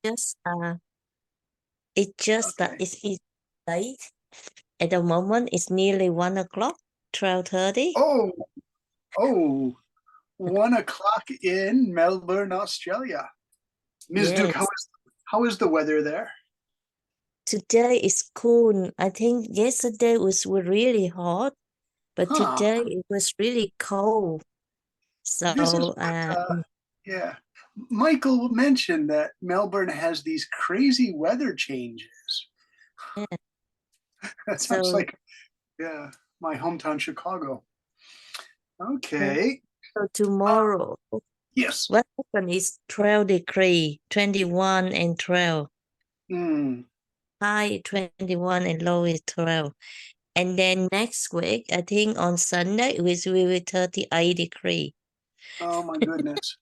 just it just that Okay. it's late at the moment. It's nearly 1 o'clock, 12:30. Oh, oh, 1 o'clock in Melbourne, Australia. Ms. Duke, Yes, how is the weather there? today is cool. I think yesterday was really hot, but Huh. today it was really cold. This is So what, yeah. Michael mentioned that Melbourne has these crazy weather changes. yeah. That sounds So like, yeah, my hometown, Chicago. yeah. Okay. So Uh, tomorrow, yes. what happened is 12 degree, 21 and 12. Mm. High 21 and low is 12. And then next week, I think on Sunday, it will be 38 degree. Oh my goodness.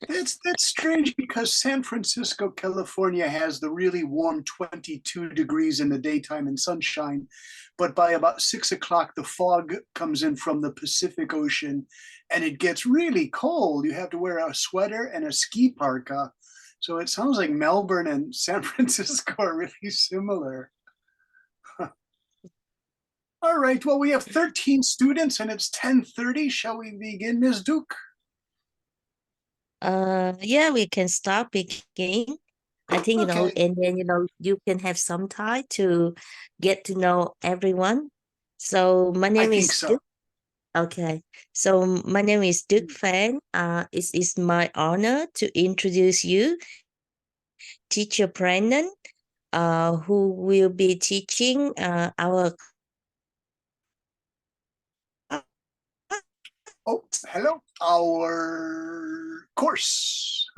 That's strange because San Francisco, California has the really warm 22 degrees in the daytime and sunshine, but by about 6 o'clock, the fog comes in from the Pacific Ocean and it gets really cold. You have to wear a sweater and a ski parka. So it sounds like Melbourne and San Francisco are really similar. All right, well, we have 13 students and it's 10:30. Shall we begin, Ms. Duke? Yeah, we can start begin. I think, Okay, and then, you can have some time to get to know everyone. So my I name think is so. Duke. Okay. So my name is Duke Fan. It's my honor to introduce you, Teacher Brandon, who will be teaching our Oh, hello. Our course.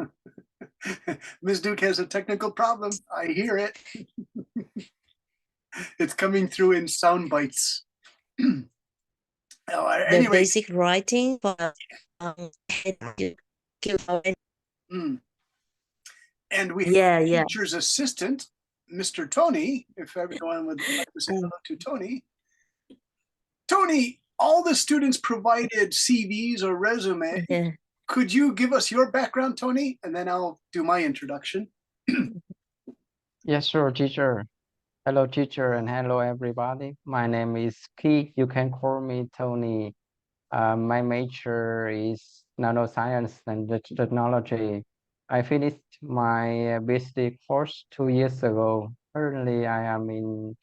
Ms. Duke has a technical problem. I hear it. It's coming through in sound bites. Oh, at the any rate, basic writing for um, mm, and we have yeah, a yeah. teacher's assistant, Mr. Tony, if everyone would like to say Mm, hello to Tony. Tony, all the students provided CVs or resume. yeah. Could you give us your background, Tony? And then I'll do my introduction. Yes, sure, teacher. Hello, teacher, and hello, everybody. My name is Key. You can call me Tony. My major is nanoscience and technology. I finished my basic course 2 years ago. Currently, I am in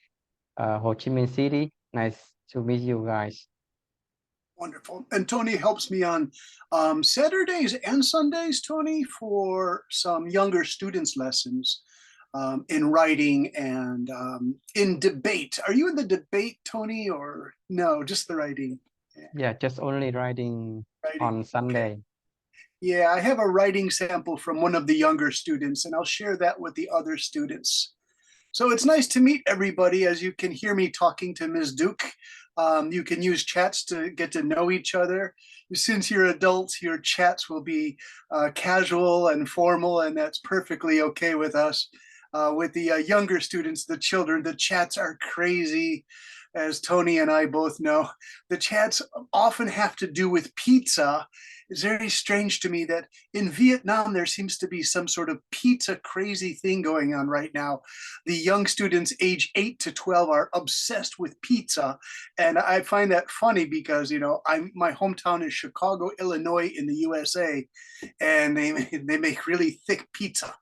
Ho Chi Minh City. Nice to meet you guys. Wonderful. And Tony helps me on Saturdays and Sundays, Tony, for some younger students' lessons in writing and in debate. Are you in the debate, Tony, or no, just the writing? Yeah, Yeah, just only writing writing. on Okay. Sunday. Yeah, I have a writing sample from one of the younger students, and I'll share that with the other students. So it's nice to meet everybody. As you can hear me talking to Ms. Duke, you can use chats to get to know each other. Since you're adults, your chats will be casual and formal, and that's perfectly okay with us. With the younger students, the children, the chats are crazy. As Tony and I both know, the chats often have to do with pizza. It's very strange to me that in Vietnam, there seems to be some sort of pizza crazy thing going on right now. The young students age 8 to 12 are obsessed with pizza. And I find that funny because, my hometown is Chicago, Illinois in the USA, and they make really thick pizza.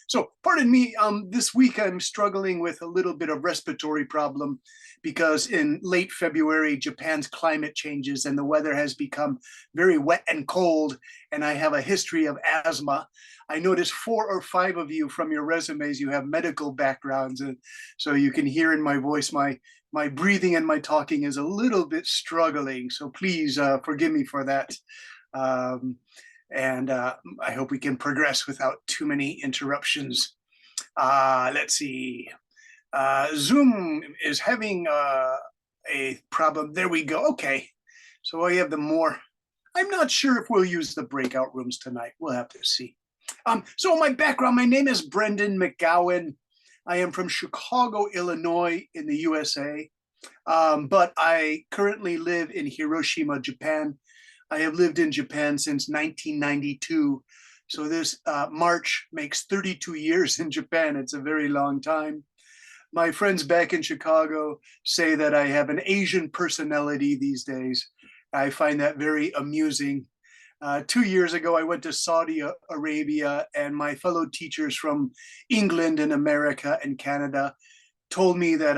So pardon me, this week I'm struggling with a little bit of respiratory problem because in late February, Japan's climate changes and the weather has become very wet and cold, and I have a history of asthma. I noticed 4 or 5 of you from your resumes, you have medical backgrounds, and so you can hear in my voice, my breathing and my talking is a little bit struggling. So please forgive me for that. Um, and I hope we can progress without too many interruptions. Let's see. Zoom is having a problem. There we go. Okay. So we have the more. I'm not sure if we'll use the breakout rooms tonight. We'll have to see. So my background, my name is Brendan McGowan. I am from Chicago, Illinois in the USA. But I currently live in Hiroshima, Japan. I have lived in Japan since 1992. So this March makes 32 years in Japan. It's a very long time. My friends back in Chicago say that I have an Asian personality these days. I find that very amusing. 2 years ago, I went to Saudi Arabia, and my fellow teachers from England and America and Canada told me that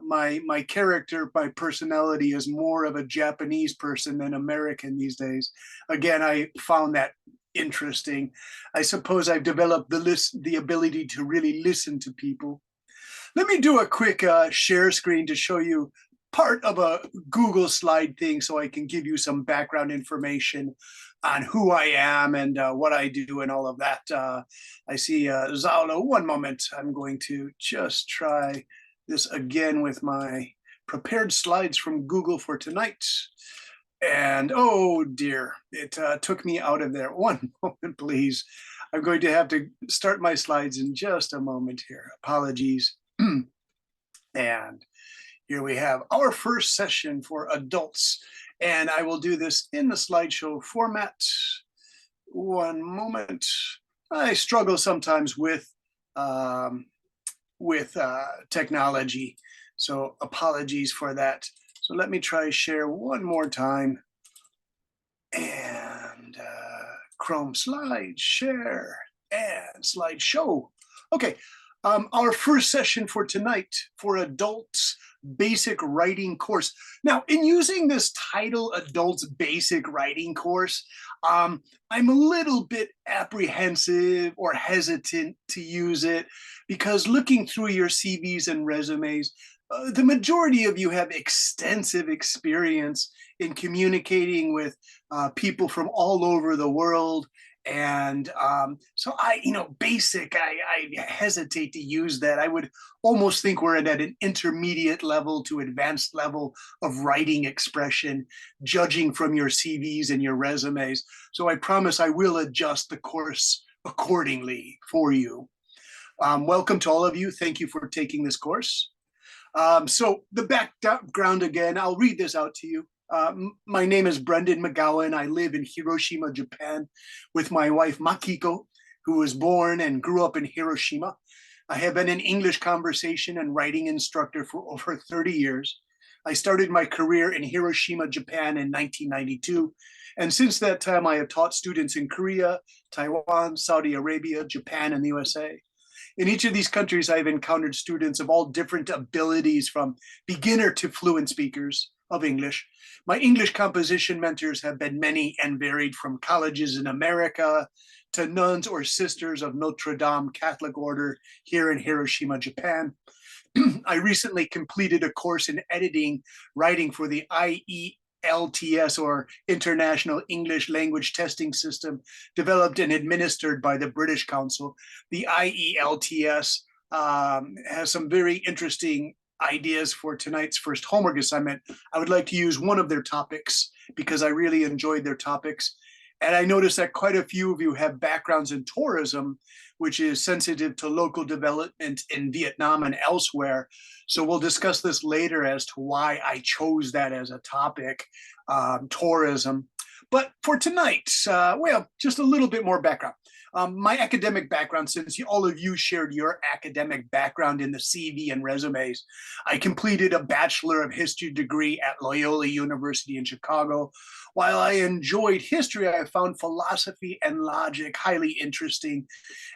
my character, my personality is more of a Japanese person than American these days. Again, I found that interesting. I suppose I've developed the ability to really listen to people. Let me do a quick share screen to show you part of a Google slide thing so I can give you some background information on who I am and what I do and all of that. I see Zalo. One moment. I'm going to just try this again with my prepared slides from Google for tonight. And oh dear, it took me out of there. One moment, please. I'm going to have to start my slides in just a moment here. Apologies. And here we have our first session for adults. And I will do this in the slideshow format. One moment. I struggle sometimes with technology, so apologies for that. So let me try share one more time. And Chrome slides, share, and slideshow. Okay, our first session for tonight for adults basic writing course. Now, in using this title, Adults Basic Writing Course, I'm a little bit apprehensive or hesitant to use it because looking through your CVs and resumes, the majority of you have extensive experience in communicating with people from all over the world. And so basic, I hesitate to use that. I would almost think we're at an intermediate level to advanced level of writing expression, judging from your CVs and your resumes. So I promise I will adjust the course accordingly for you. Welcome to all of you. Thank you for taking this course. So the background again, I'll read this out to you. My name is Brendan McGowan. I live in Hiroshima, Japan, with my wife Makiko, who was born and grew up in Hiroshima. I have been an English conversation and writing instructor for over 30 years. I started my career in Hiroshima, Japan in 1992. And since that time, I have taught students in Korea, Taiwan, Saudi Arabia, Japan, and the USA. In each of these countries, I've encountered students of all different abilities, from beginner to fluent speakers of English. My English composition mentors have been many and varied, from colleges in America to nuns or sisters of Notre Dame Catholic Order here in Hiroshima, Japan. I recently completed a course in editing, writing for the IELTS, or International English Language Testing System, developed and administered by the British Council. The IELTS has some very interesting ideas for tonight's first homework assignment. I would like to use one of their topics because I really enjoyed their topics. And I noticed that quite a few of you have backgrounds in tourism, which is sensitive to local development in Vietnam and elsewhere. So we'll discuss this later as to why I chose that as a topic, tourism. But for tonight, just a little bit more background. My academic background, since all of you shared your academic background in the CV and resumes, I completed a Bachelor of History degree at Loyola University in Chicago. While I enjoyed history, I found philosophy and logic highly interesting,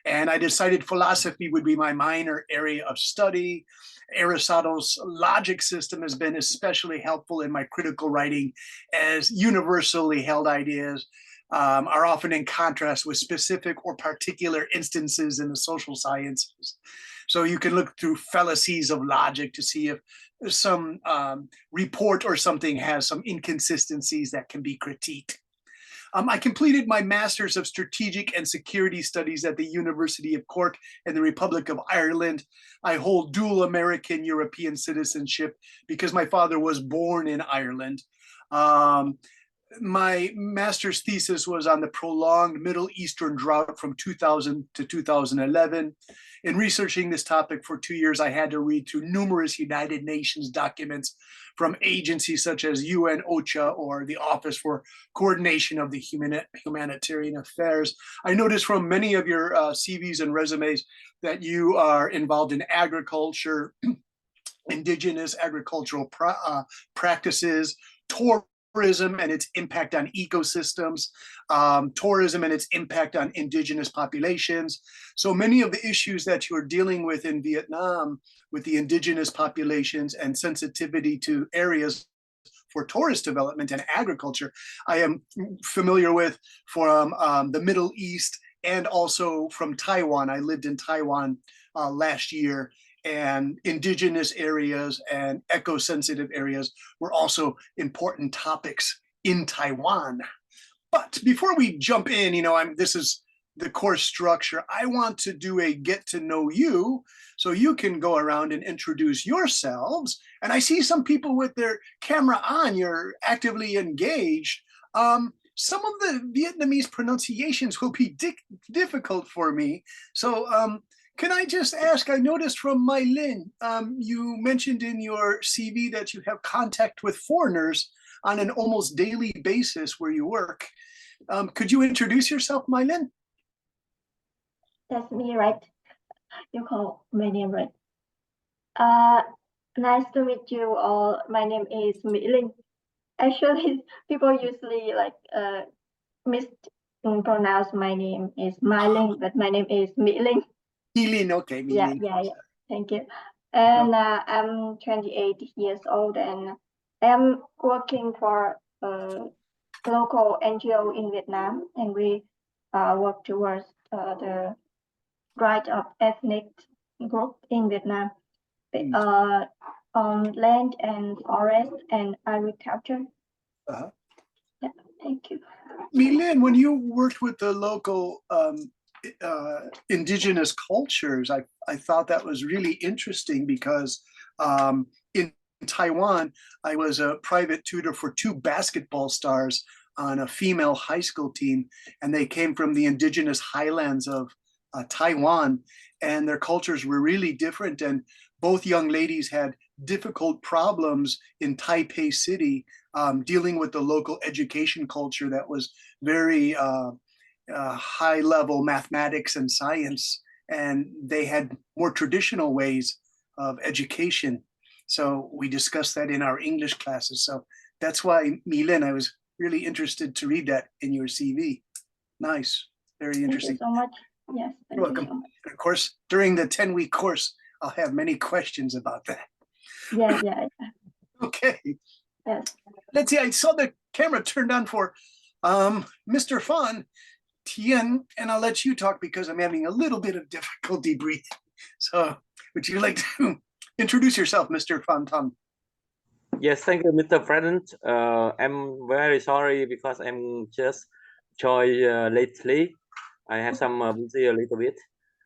and I decided philosophy would be my minor area of study. Aristotle's logic system has been especially helpful in my critical writing, as universally held ideas are often in contrast with specific or particular instances in the social sciences. So you can look through fallacies of logic to see if some report or something has some inconsistencies that can be critiqued. I completed my Master's of Strategic and Security Studies at the University of Cork in the Republic of Ireland. I hold dual American European citizenship because my father was born in Ireland. my master's thesis was on the prolonged Middle Eastern drought from 2000 to 2011. In researching this topic for 2 years, I had to read through numerous United Nations documents from agencies such as UN OCHA or the Office for Coordination of the Humanitarian Affairs. I noticed from many of your CVs and resumes that you are involved in agriculture, indigenous agricultural practices, tourism and its impact on ecosystems, tourism and its impact on indigenous populations. So many of the issues that you're dealing with in Vietnam with the indigenous populations and sensitivity to areas for tourist development and agriculture, I am familiar with from the Middle East and also from Taiwan. I lived in Taiwan last year, and indigenous areas and eco-sensitive areas were also important topics in Taiwan. But before we jump in, this is the course structure. I want to do a get to know you, so you can go around and introduce yourselves. And I see some people with their camera on, you're actively engaged. Some of the Vietnamese pronunciations will be difficult for me. So can I just ask, I noticed from Mai Lin, you mentioned in your CV that you have contact with foreigners on an almost daily basis where you work. Could you introduce yourself, Mai Lin? That's me, right? You call my name, right? Nice to meet you all. My name is Mỹ Linh. Actually, people usually mispronounce my name is Mai Linh, but my name is Mỹ Linh. Mỹ Linh, okay. Mỹ Linh. Yeah. Thank you. And I'm 28 years old, and I'm working for a local NGO in Vietnam, and we work towards the right of ethnic group in Vietnam on land and forest and agriculture. Yeah, thank you. Mỹ Linh, when you worked with the local indigenous cultures, I thought that was really interesting because in Taiwan, I was a private tutor for 2 basketball stars on a female high school team, and they came from the indigenous highlands of Taiwan, and their cultures were really different. And both young ladies had difficult problems in Taipei City, dealing with the local education culture that was very high level mathematics and science, and they had more traditional ways of education. So we discussed that in our English classes. So that's why, Mỹ Linh, I was really interested to read that in your CV. Nice, very interesting. Thank you so much. Yes, you're welcome. So and of course, during the 10-week course, I'll have many questions about that. Yeah. Okay. Yes. Let's see, I saw the camera turned on for Mr. Phan Tien, and I'll let you talk because I'm having a little bit of difficulty breathing. So would you like to introduce yourself, Mr. Phan Tan? Yes, thank you, Mr. President. I'm very sorry because I'm just joined lately. I have some busy a little bit.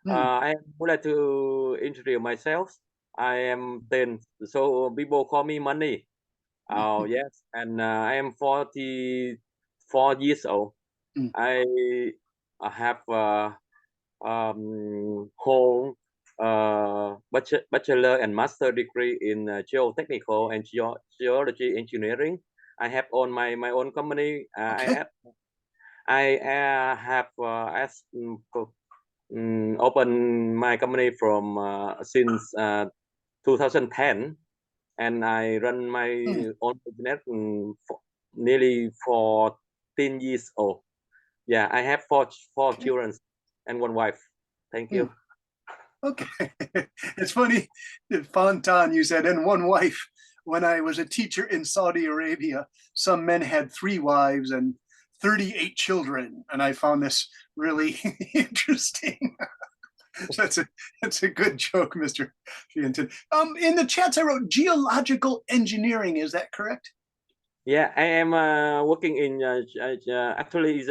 I would like to introduce myself. I am 10, so people call me Money. Yes, and I am 44 years old. I have whole bachelor and master degree in geotechnical and geology engineering. I have owned my own company. Okay. I have opened my company from since 2010, and I run my own business for nearly 14 years old. Yeah, I have four children and 1 wife. Thank you. Okay. It's funny, Phan Tan, you said, and 1 wife. When I was a teacher in Saudi Arabia, some men had 3 wives and 38 children, and I found this really interesting. That's a good joke, Mr. Fienton. In the chats, I wrote geological engineering. Is that correct? Yeah, I am working in actually is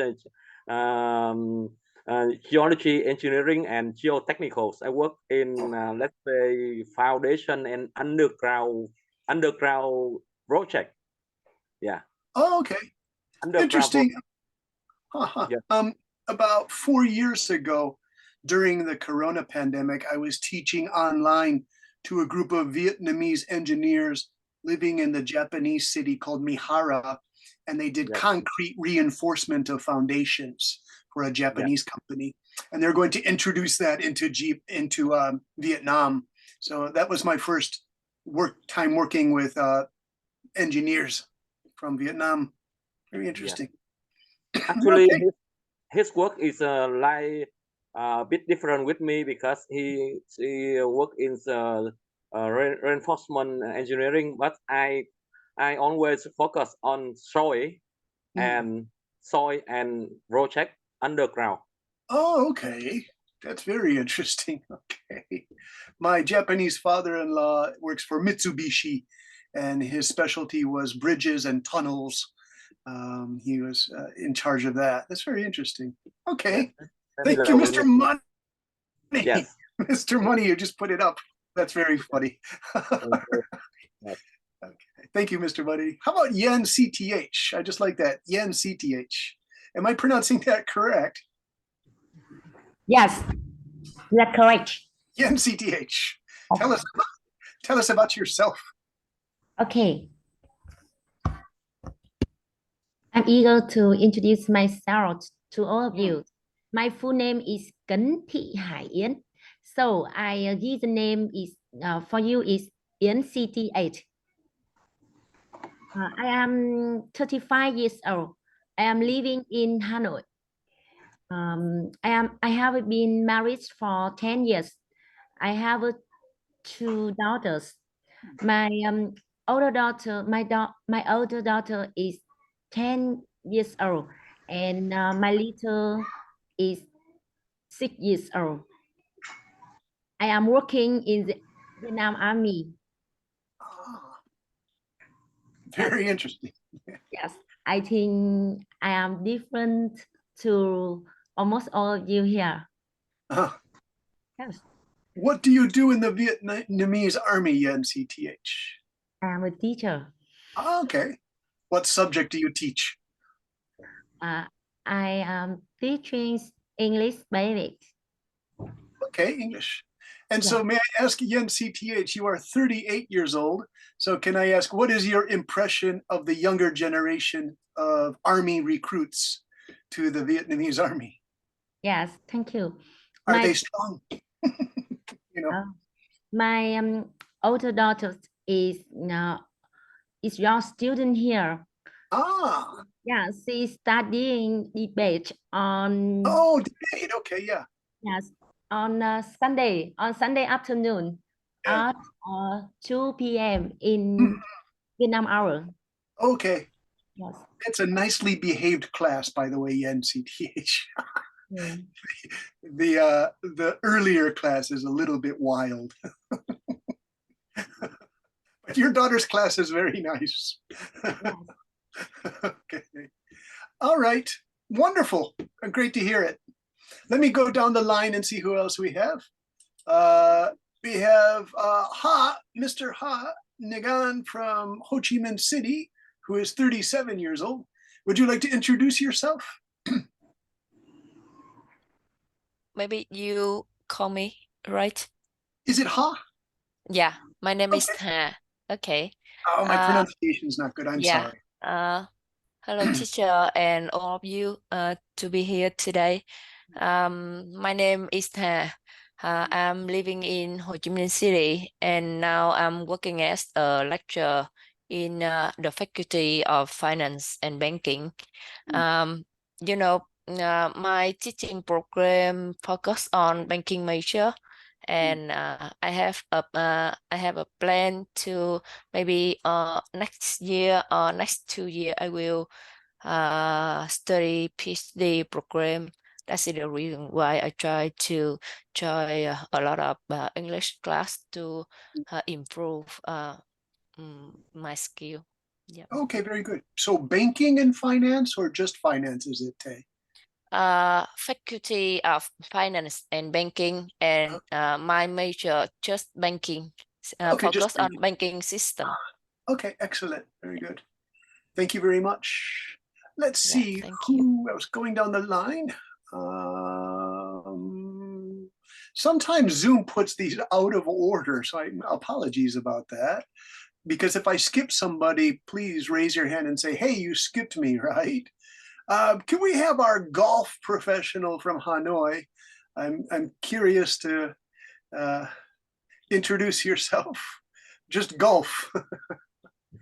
geology engineering and geotechnicals. I work in let's say foundation and underground project. Yeah. Oh, okay. underground. Interesting. Yeah. About 4 years ago, during the Corona pandemic, I was teaching online to a group of Vietnamese engineers living in the Japanese city called Mihara, and they did Yeah. concrete reinforcement of foundations for a Japanese company, and they're going to introduce that into Vietnam. So that was my first time working with engineers from Vietnam. Very interesting. Actually, Okay. his work is like a bit different with me because he work in the reinforcement engineering, but I always focus on soil and project underground. Oh, okay. That's very interesting. Okay. My Japanese father-in-law works for Mitsubishi, and his specialty was bridges and tunnels. He was in charge of that. That's very interesting. Okay. Thank you, Mr. Money. Yes. Mr. Money, you just put it up. That's very funny. Yes. Okay. Thank you, Mr. Money. How about Yen CTH? I just like that. Yen CTH. Am I pronouncing that correct? Yes, that's correct. Yen CTH. Tell us about yourself. Okay. I'm eager to introduce myself to all of you. My full name is Kính Thị Hải Yến. So I give the name is for you is Yến CTH. I am 35 years old. I am living in Hanoi. I have been married for 10 years. I have 2 daughters. My older daughter, my older daughter is 10 years old, and my little is 6 years old. I am working in the Vietnam Army. Very interesting. Yes, I think I am different to almost all of you here. Yes. What do you do in the Vietnamese Army, Yen CTH? I am a teacher. Okay. What subject do you teach? I am teaching English basics. Okay, English. And so may I ask, Yen CTH, you are 38 years old. So can I ask, what is your impression of the younger generation of Army recruits to the Vietnamese Army? Yes, thank you. Are they strong? My older daughter is your student here. Ah. Yeah, she's studying debate on. Oh, debate. Okay, yeah. Yes, on Sunday afternoon at 2 p.m. in Vietnam hour. Okay. Yes. It's a nicely behaved class, by the way, Yen CTH. The earlier class is a little bit wild. But your daughter's class is very nice. Okay. All right. Wonderful. Great to hear it. Let me go down the line and see who else we have. We have Mr. Ha Ngan from Ho Chi Minh City, who is 37 years old. Would you like to introduce yourself? Maybe you call me, right? Is it Ha? Yeah, my name is Ha. Okay. Oh, my pronunciation is not good. I'm sorry. Hello, teacher, and all of you to be here today. My name is Ha. I'm living in Ho Chi Minh City, and now I'm working as a lecturer in the Faculty of Finance and Banking. My teaching program focus on banking major, and I have a plan to maybe next year or next 2 years I will study PhD program. That's the reason why I try to join a lot of English class to improve my skill. Yeah. Okay, very good. So banking and finance, or just finance, is it, Tay? Faculty of Finance and Banking, and my major just banking, focus on banking system. Okay, excellent. Very good. Thank you very much. Let's Yeah, see thank you. who I was going down the line. Sometimes Zoom puts these out of order, so apologies about that. Because if I skip somebody, please raise your hand and say, hey, you skipped me, right? Can we have our golf professional from Hanoi? I'm curious to introduce yourself. Just golf.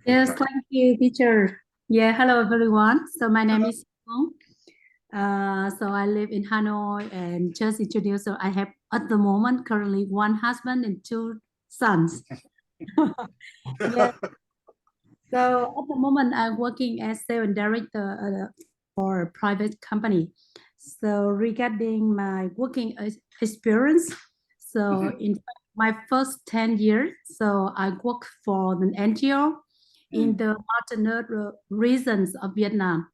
Yes, thank you, teacher. Yeah, hello everyone. So my name is Hong. So I live in Hanoi and just introduce. So I have at the moment currently one husband and two sons. Yeah. So at the moment I'm working as sales director for a private company. So regarding my working experience, so in fact, my first 10 years, so I work for an NGO in the alternate regions of Vietnam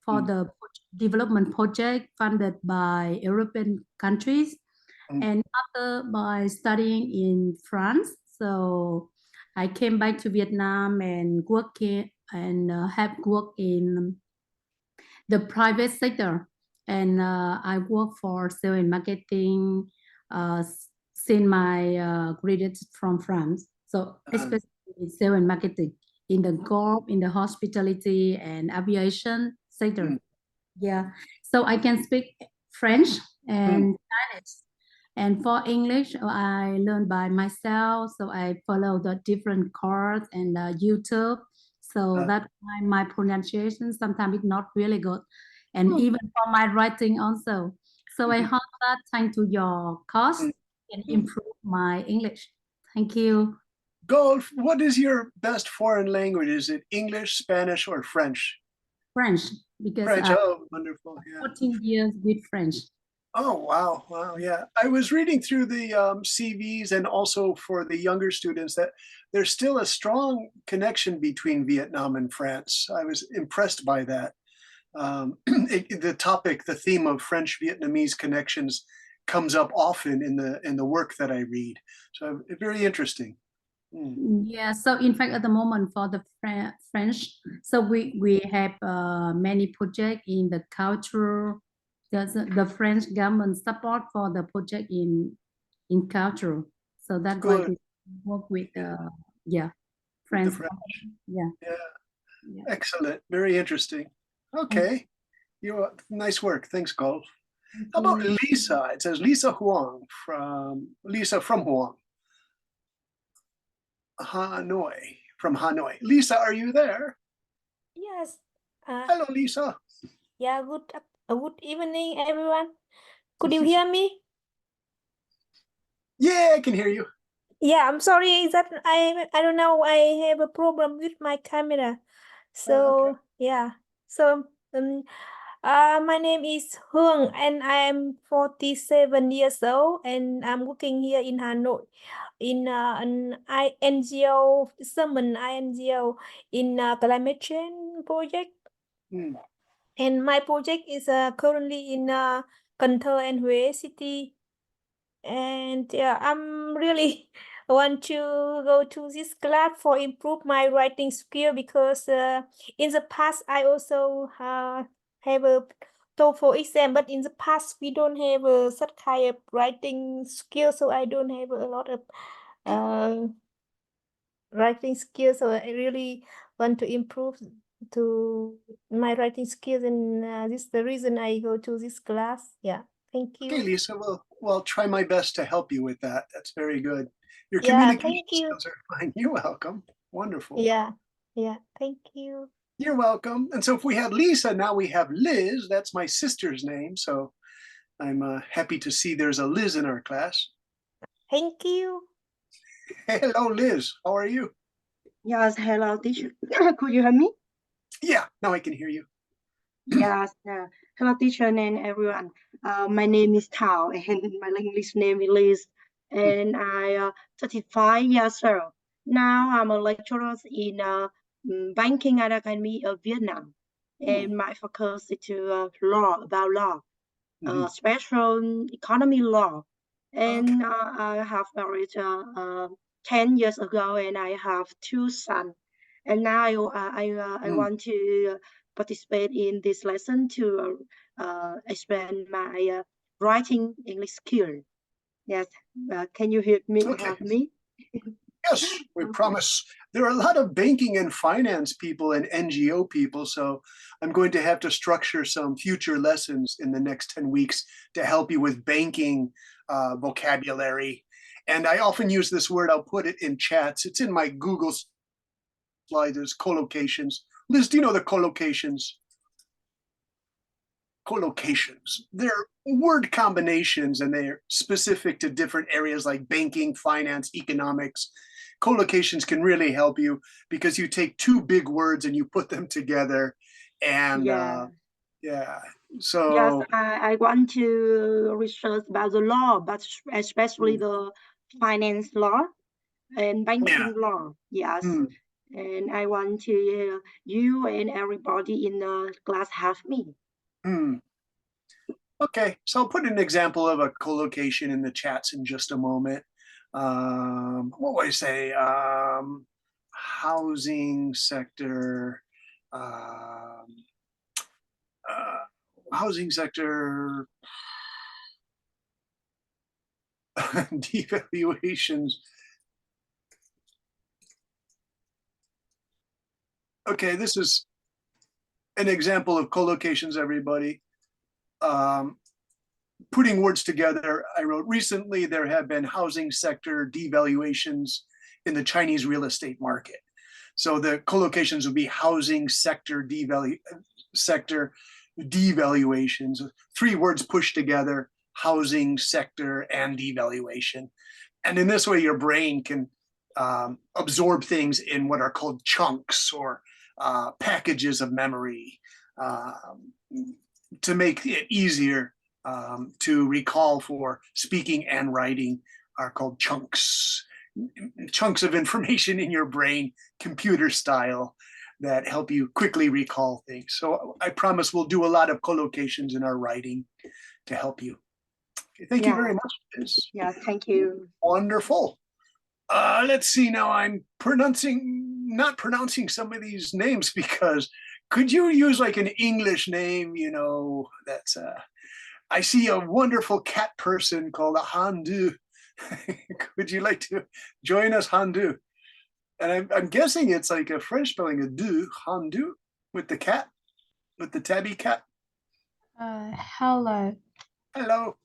for the development project funded by European countries and after by studying in France. So I came back to Vietnam and working and have worked in the private sector. And I work for sales and marketing since my graduate from France. So especially in sales and marketing in the golf, in the hospitality and aviation sector. Yeah. So I can speak French and Spanish. And for English, I learned by myself. So I follow the different courses and YouTube. So that's why my pronunciation sometimes is not really good. And even for my writing also. So I hope that thanks to your course can improve my English. Thank you. Golf, what is your best foreign language? Is it English, Spanish, or French? French, because French, I oh, wonderful. Yeah. 14 years with French. Oh, wow. Wow. Yeah. I was reading through the CVs and also for the younger students that there's still a strong connection between Vietnam and France. I was impressed by that. The topic, the theme of French-Vietnamese connections comes up often in the work that I read. So very interesting. Yeah, so in fact, at the moment for the French, so we have many projects in the culture. The French government support for the project in culture. So that's why we work with French. Yeah. Excellent. Very interesting. Okay. Nice work. Thanks, Golf. How about Lisa? It says Lisa Huang from Huang. Hanoi, from Hanoi. Lisa, are you there? Yes. Hello, Lisa. Yeah, good evening, everyone. Could you hear me? Yeah, I can hear you. Yeah, I'm sorry that I don't know, I have a problem with my camera. So yeah. So my name is Hương and I am 47 years old and I'm working here in Hanoi in an NGO, Summon NGO in climate change project. And my project is currently in Cần Thơ and Huế city. And yeah, I'm really want to go to this class for improve my writing skill because in the past I also have a TOEFL exam, but in the past we don't have such kind of writing skill, so I don't have a lot of writing skills. So I really want to improve to my writing skills, and this is the reason I go to this class. Yeah, thank you. Okay, Lisa, well, I'll try my best to help you with that. That's very good. Your Yeah, communication thank you. skills are fine. You're welcome. Wonderful. Yeah, thank you. You're welcome. And so if we had Lisa, now we have Liz. That's my sister's name. So I'm happy to see there's a Liz in our class. Thank you. Hello, Liz. How are you? Yes, hello, teacher. Could you hear me? Yeah, now I can hear you. Yes, hello, teacher and everyone. My name is Thảo and my English name is Liz, and I 35 years old. Now I'm a lecturer in Banking Academy of Vietnam, and my focus is to law, special economy law. And I have married 10 years ago, and I have two sons. And now I want to participate in this lesson to expand my writing English skill. Yes, can you hear me? Okay. Have me? Yes, we promise. There are a lot of banking and finance people and NGO people, so I'm going to have to structure some future lessons in the next 10 weeks to help you with banking vocabulary. And I often use this word, I'll put it in chats. It's in my Google slide, there's collocations. Liz, do you know the collocations? Collocations. They're word combinations and they're specific to different areas like banking, finance, economics. Collocations can really help you because you take two big words and you put them together. And so yes, I want to research about the law, but especially the finance law and banking law. Yes. And I want to you and everybody in the class have me. Okay, so I'll put an example of a collocation in the chats in just a moment. What would I say? Housing sector, devaluations. Okay, this is an example of collocations, everybody. Putting words together, I wrote, recently there have been housing sector devaluations in the Chinese real estate market. So the collocations would be housing sector devaluations, three words pushed together, housing sector and devaluation. And in this way, your brain can absorb things in what are called chunks or packages of memory to make it easier to recall for speaking and writing are called chunks. Chunks of information in your brain, computer style, that help you quickly recall things. So I promise we'll do a lot of collocations in our writing to help you. Okay, thank you very much, Liz. Yeah, thank you. Wonderful. Let's see now, I'm not pronouncing some of these names because could you use like an English name, you know, that's I see a wonderful cat person called a Handu. Would you like to join us, Handu? And I'm guessing it's like a French spelling of du, Handu, with the cat, with the tabby cat. Hello. Hello.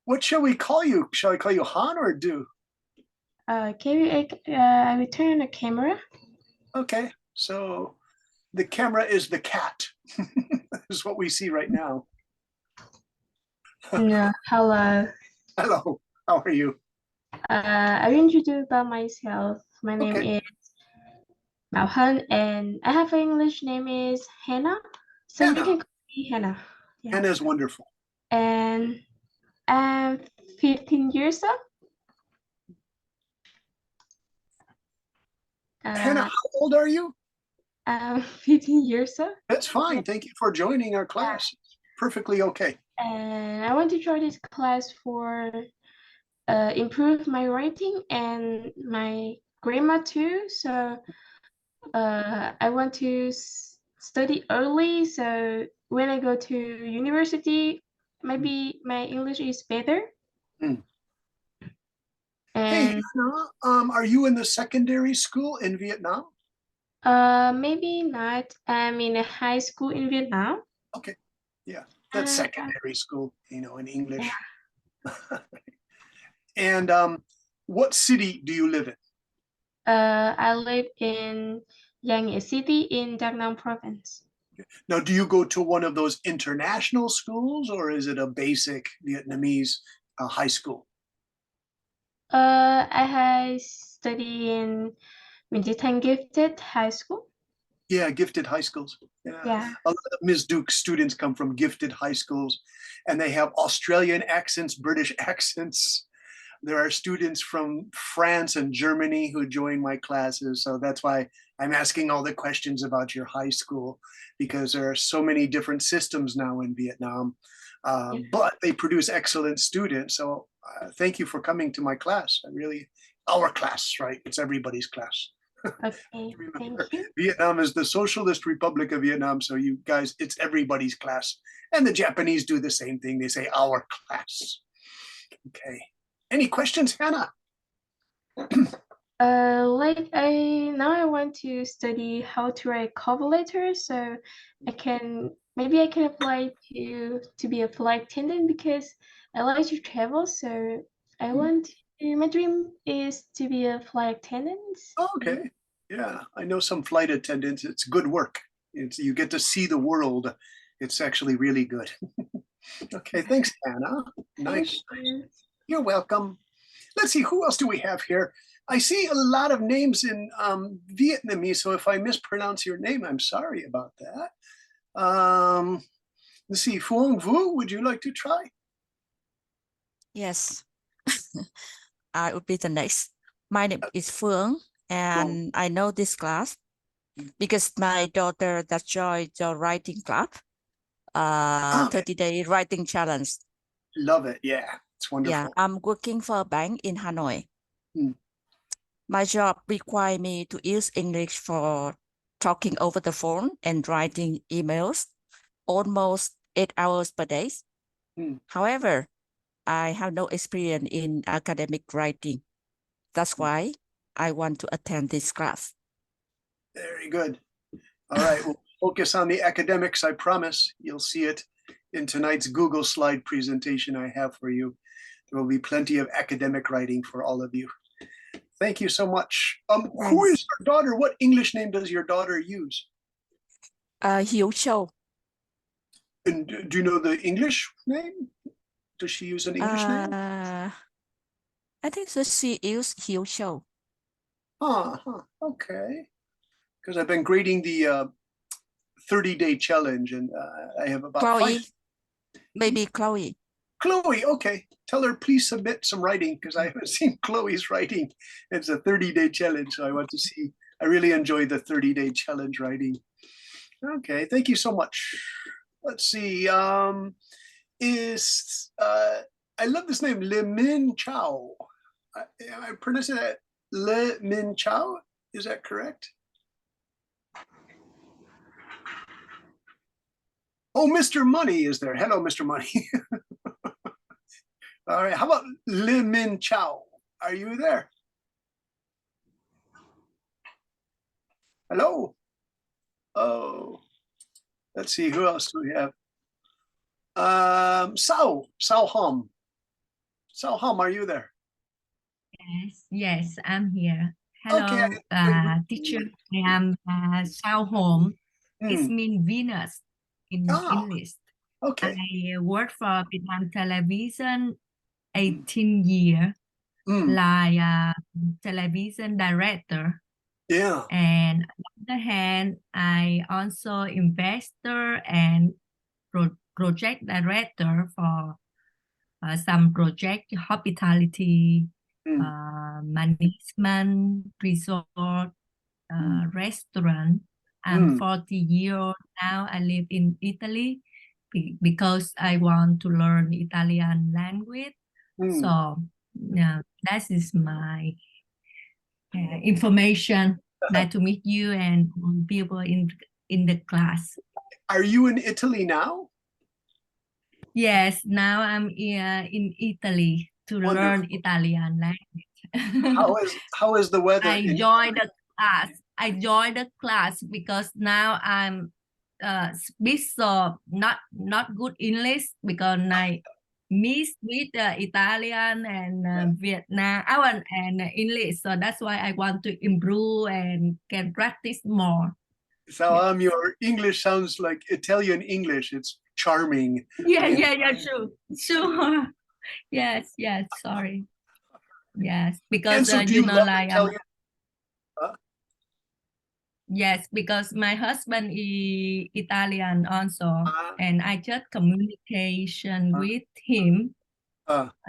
What shall we call you? Shall I call you Han or Du? Can you return the camera? Okay, so the camera is the cat. This is what we see right now. No, hello. Hello, how are you? I will introduce about myself. My name is Mao Hen, and I have an English name is Hannah. So you can call me Hannah. Yeah. Hannah is wonderful. And I'm 15 years old. Hannah, how old are you? I'm 15 years old. That's fine. Thank you for joining our class. Perfectly okay. And I want to join this class for improve my writing and my grammar too. So I want to study early. So when I go to university, maybe my English is better. Hey, Hannah, are you in the secondary school in Vietnam? Maybe not. I'm in a high school in Vietnam. Okay, yeah, that's secondary school, you know, in English. Yeah. And what city do you live in? I live in Giang Nghĩa City in Đắk Nông province. Now, do you go to one of those international schools or is it a basic Vietnamese high school? I study in Nguyễn Chí Thanh Gifted High School. Yeah, gifted high schools. Yeah. A lot of Ms. Duke students come from gifted high schools and they have Australian accents, British accents. There are students from France and Germany who join my classes. So that's why I'm asking all the questions about your high school, because there are so many different systems now in Vietnam, but they produce excellent students. So thank you for coming to my class. Our class, right? It's everybody's class. Okay, thank Remember, you. Vietnam is the Socialist Republic of Vietnam. So you guys, it's everybody's class. And the Japanese do the same thing. They say our class. Okay. Any questions, Hannah? Like I want to study how to write cover letters, so maybe I can apply to be a flight attendant because I like to travel. So my dream is to be a flight attendant. Okay. Yeah, I know some flight attendants. It's good work. You get to see the world. It's actually really good. Okay, thanks, Hannah. Nice. Thank you. You're welcome. Let's see, who else do we have here? I see a lot of names in Vietnamese, so if I mispronounce your name, I'm sorry about that. Let's see, Phuong Vu, would you like to try? Yes, I would be the next. My name is Phương, and I know this class because my daughter that joined the writing club, 30-day writing challenge. Love it. Yeah, it's wonderful. Yeah, I'm working for a bank in Hanoi. Hmm. My job requires me to use English for talking over the phone and writing emails almost 8 hours per day. Hmm. However, I have no experience in academic writing. That's why I want to attend this class. Very good. All right, we'll focus on the academics, I promise. You'll see it in tonight's Google slide presentation I have for you. There will be plenty of academic writing for all of you. Thank you so much. Who is your daughter? What English name does your daughter use? Hiếu Châu. And do you know the English name? Does she use an English name? I think that she used Hiếu Châu. Okay. Because I've been grading the 30-day challenge, and I have about Chloe. 5. Maybe Chloe. Chloe, okay. Tell her please submit some writing because I haven't seen Chloe's writing. It's a 30-day challenge, so I want to see. I really enjoy the 30-day challenge writing. Okay, thank you so much. Let's see. I love this name, Le Min Chao. Am I pronouncing that Le Min Chao? Is that correct? Oh, Mr. Money is there. Hello, Mr. Money. All right, how about Le Min Chao? Are you there? Hello? Oh, let's see, who else do we have? Sao Hom. Sao Hom, are you there? Yes, I'm here. Hello, Okay. teacher. I am Sao Hom. It means Venus in English. Okay. I work for Vietnam Television 18 years, like television director. Yeah. And on the other hand, I also investor and project director for some project hospitality, management, resort, restaurant. I'm 40 years old now. I live in Italy because I want to learn Italian language. So that is my information. Nice to meet you and people in the class. Are you in Italy now? Yes, now I'm in Italy to learn Italian language. How is the weather? I joined the class. I joined the class because now I'm speak so not good English because I mix with Italian and Vietnam and English. So that's why I want to improve and can practice more. So your English sounds like Italian English. It's charming. Yeah, sure. Yes, sorry. Yes, because so you know, like Italian? Yes, because my husband is Italian also, and I just communication with him.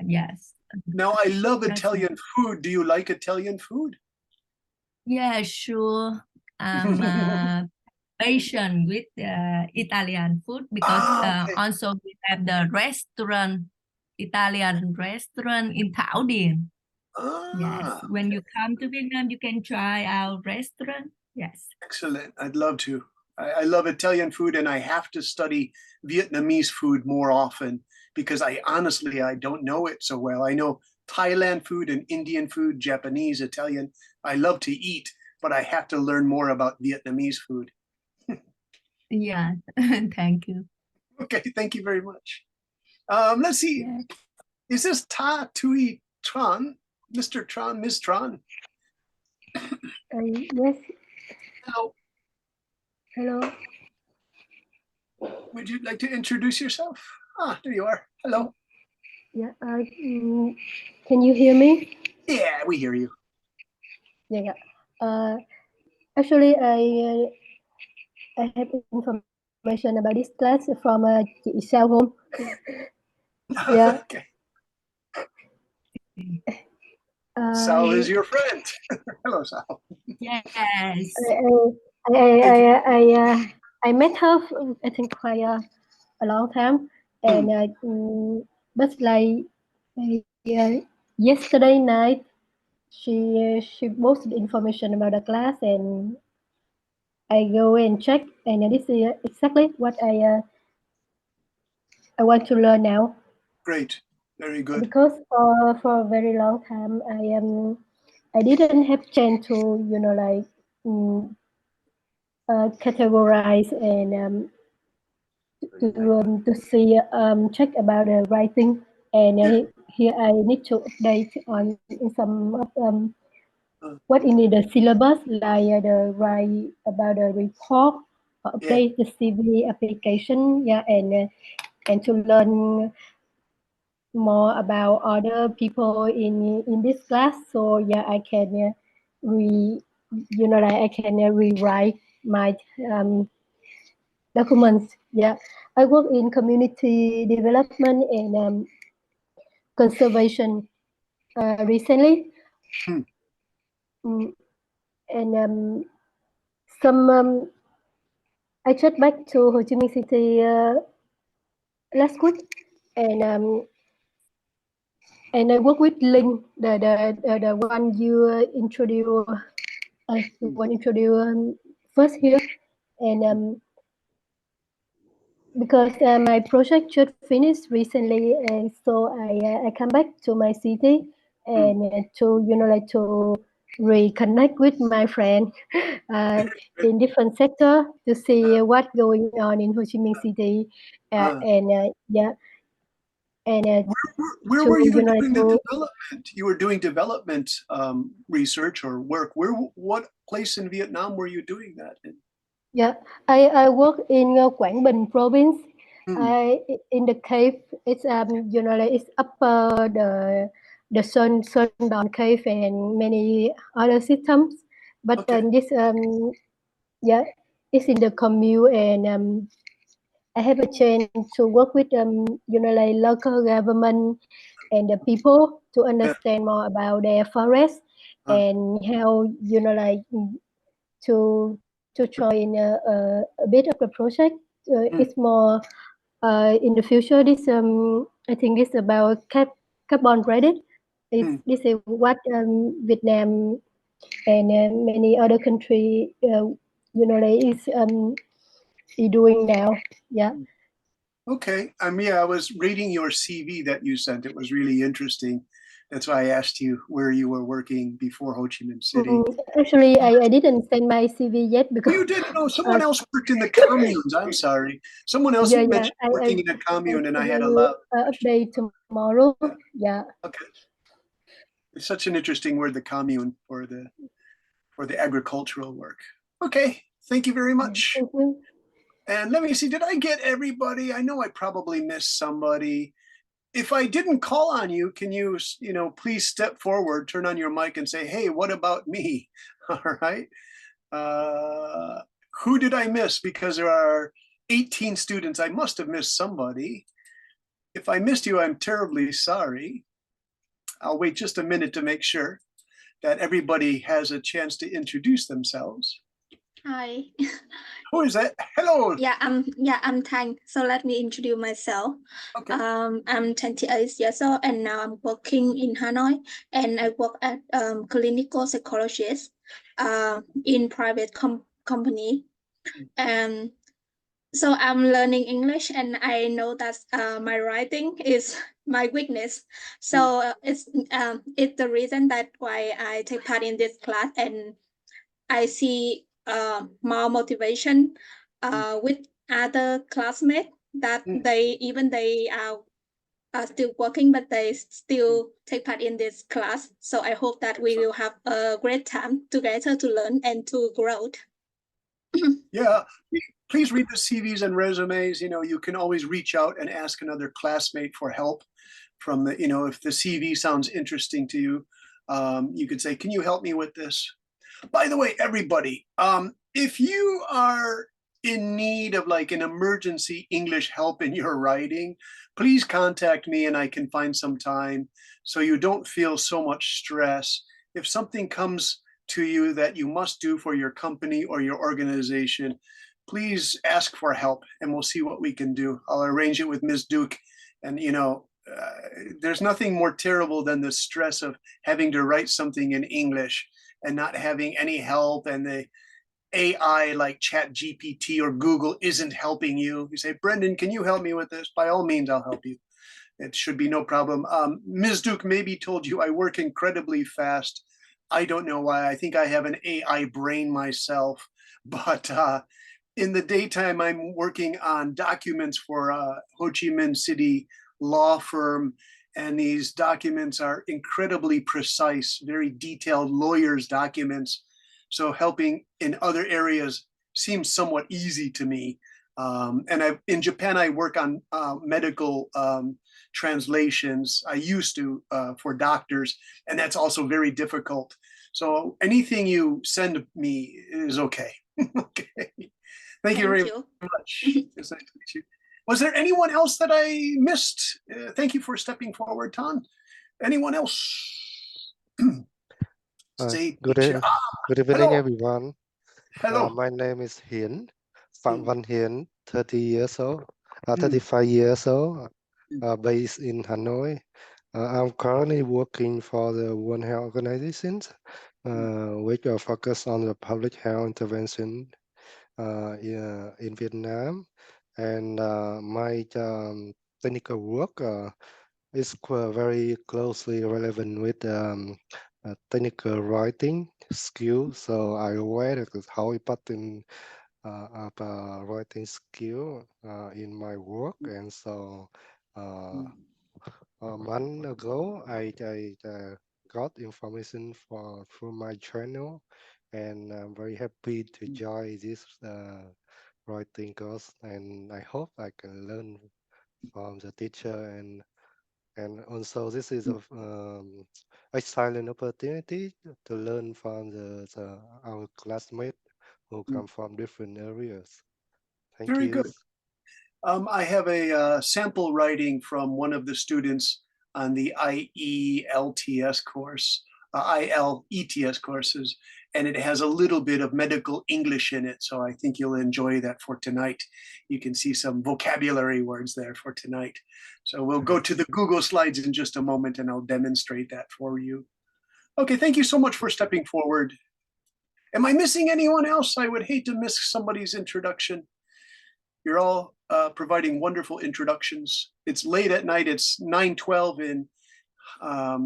Yes. Now I love Italian food. Do you like Italian food? Yeah, sure. I'm patient with Italian food because also we have the restaurant, Italian restaurant in Thảo Điền. Yes, Ah, when you come to Vietnam, you can try our restaurant. Yes. excellent. I'd love to. I love Italian food, and I have to study Vietnamese food more often because I honestly, I don't know it so well. I know Thailand food and Indian food, Japanese, Italian. I love to eat, but I have to learn more about Vietnamese food. Yeah, thank you. Okay, thank you very much. Let's see. Yeah. Is this Ta Tui Tran? Mr. Tran, Ms. Tran? Yes, Hello. hello. Would you like to introduce yourself? Ah, there you are. Hello. Yeah, can you hear me? Yeah, we hear you. Yeah, yeah. Actually, I have information about this class from chị Sao Home. Yeah. Okay. I, Sal is your friend. Hello, Sal. Yes. I met her, I think, quite a long time, and but like yesterday night, she posted information about the class, and I go and check, and this is exactly what I want to learn now. Great. Very good. Because for a very long time, I didn't have chance to like categorize and to see check about the writing, and here I need to update on some what in the syllabus, like the write about the report, update the CV application, yeah, and to learn more about other people in this class. So yeah, I can I can rewrite my documents. Yeah, I work in community development and conservation recently. And some I just back to Ho Chi Minh City last week, and I work with Linh, the one you introduced first here, and because my project just finished recently, and so I come back to my city and to like to reconnect with my friend in different sector to see what's going on in Ho Chi Minh City, Where were you doing the development? You were doing development research or work. What place in Vietnam were you doing that in? Yeah, I work in Quảng Bình province. In the cave, it's it's upper the Sơn Đòn cave and many other systems. But this it's in the commune, and I have a chance to work with like local government and the people to understand more about their forest and how like to join a bit of the project. It's more in the future. This I think this about carbon credit. This is what Vietnam and many other country like is doing now. Yeah. Okay. Yeah, I was reading your CV that you sent. It was really interesting. That's why I asked you where you were working before Ho Chi Minh City. Actually, I didn't send my CV yet because you didn't know someone else worked in the communes. I'm sorry. Someone else mentioned working in a commune, and I had a lot. Update tomorrow. Yeah. Okay. It's such an interesting word, the commune, for the agricultural work. Okay. Thank you very much. Thank you. And let me see, did I get everybody? I know I probably missed somebody. If I didn't call on you, can you, please step forward, turn on your mic and say, hey, what about me? All right. Who did I miss? Because there are 18 students. I must have missed somebody. If I missed you, I'm terribly sorry. I'll wait just a minute to make sure that everybody has a chance to introduce themselves. Hi. Who is that? Hello. I'm Thanh. So let me introduce myself. Okay. I'm 28 years old and now I'm working in Hanoi and I work at clinical psychologist in private company. And so I'm learning English and I know that my writing is my weakness. So it's the reason that why I take part in this class and I see more motivation with other classmates that they are still working, but they still take part in this class. So I hope that we will have a great time together to learn and to grow. Yeah, please read the CVs and resumes. You know, you can always reach out and ask another classmate for help from the, you know, if the CV sounds interesting to you, you could say, can you help me with this? By the way, everybody, if you are in need of like an emergency English help in your writing, please contact me and I can find some time so you don't feel so much stress. If something comes to you that you must do for your company or your organization, please ask for help and we'll see what we can do. I'll arrange it with Ms. Duke. And, you know, there's nothing more terrible than the stress of having to write something in English and not having any help, and the AI like ChatGPT or Google isn't helping you. You say, Brendan, can you help me with this? By all means, I'll help you. It should be no problem. Ms. Duke maybe told you I work incredibly fast. I don't know why. I think I have an AI brain myself, but in the daytime, I'm working on documents for Ho Chi Minh City law firm. And these documents are incredibly precise, very detailed lawyers' documents. So helping in other areas seems somewhat easy to me. And in Japan, I work on medical translations. I used to for doctors, and that's also very difficult. So anything you send me is okay. Okay. Thank you very much. It's nice to meet you. Was there anyone else that I missed? Thank you for stepping forward, Tan. Anyone else? Good evening, everyone. Hello. My name is Hiển, Phạm Văn Hiển, 30 years old, 35 years old, based in Hanoi. I'm currently working for the World Health Organization, which are focused on the public health intervention in Vietnam. And my technical work is very closely relevant with technical writing skill. So I aware how important of writing skill in my work. And so a month ago, I got information through my channel, and I'm very happy to join this writing course, and I hope I can learn from the teacher, and also this is a silent opportunity to learn from our classmates who come from different areas. Thank Very you. good. I have a sample writing from one of the students on the IELTS course, ILETS courses, and it has a little bit of medical English in it. So I think you'll enjoy that for tonight. You can see some vocabulary words there for tonight. So we'll go to the Google Slides in just a moment and I'll demonstrate that for you. Okay, thank you so much for stepping forward. Am I missing anyone else? I would hate to miss somebody's introduction. You're all providing wonderful introductions. It's late at night. It's 9:12 in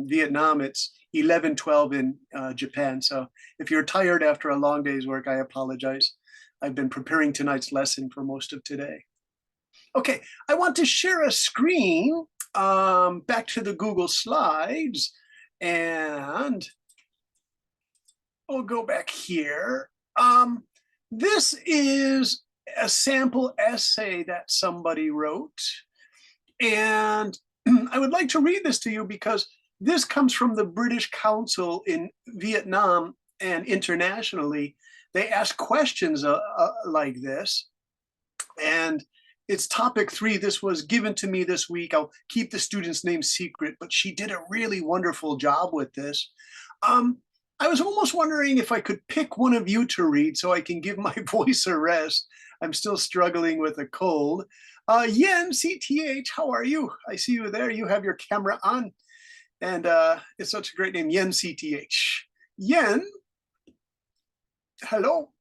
Vietnam. It's 11:12 in Japan. So if you're tired after a long day's work, I apologize. I've been preparing tonight's lesson for most of today. Okay, I want to share a screen back to the Google Slides, and we'll go back here. This is a sample essay that somebody wrote, and I would like to read this to you because this comes from the British Council in Vietnam and internationally. They ask questions like this, and it's topic 3. This was given to me this week. I'll keep the student's name secret, but she did a really wonderful job with this. I was almost wondering if I could pick one of you to read so I can give my voice a rest. I'm still struggling with a cold. Yen, CTH, how are you? I see you there. You have your camera on. And it's such a great name, Yen, CTH. Yen, hello,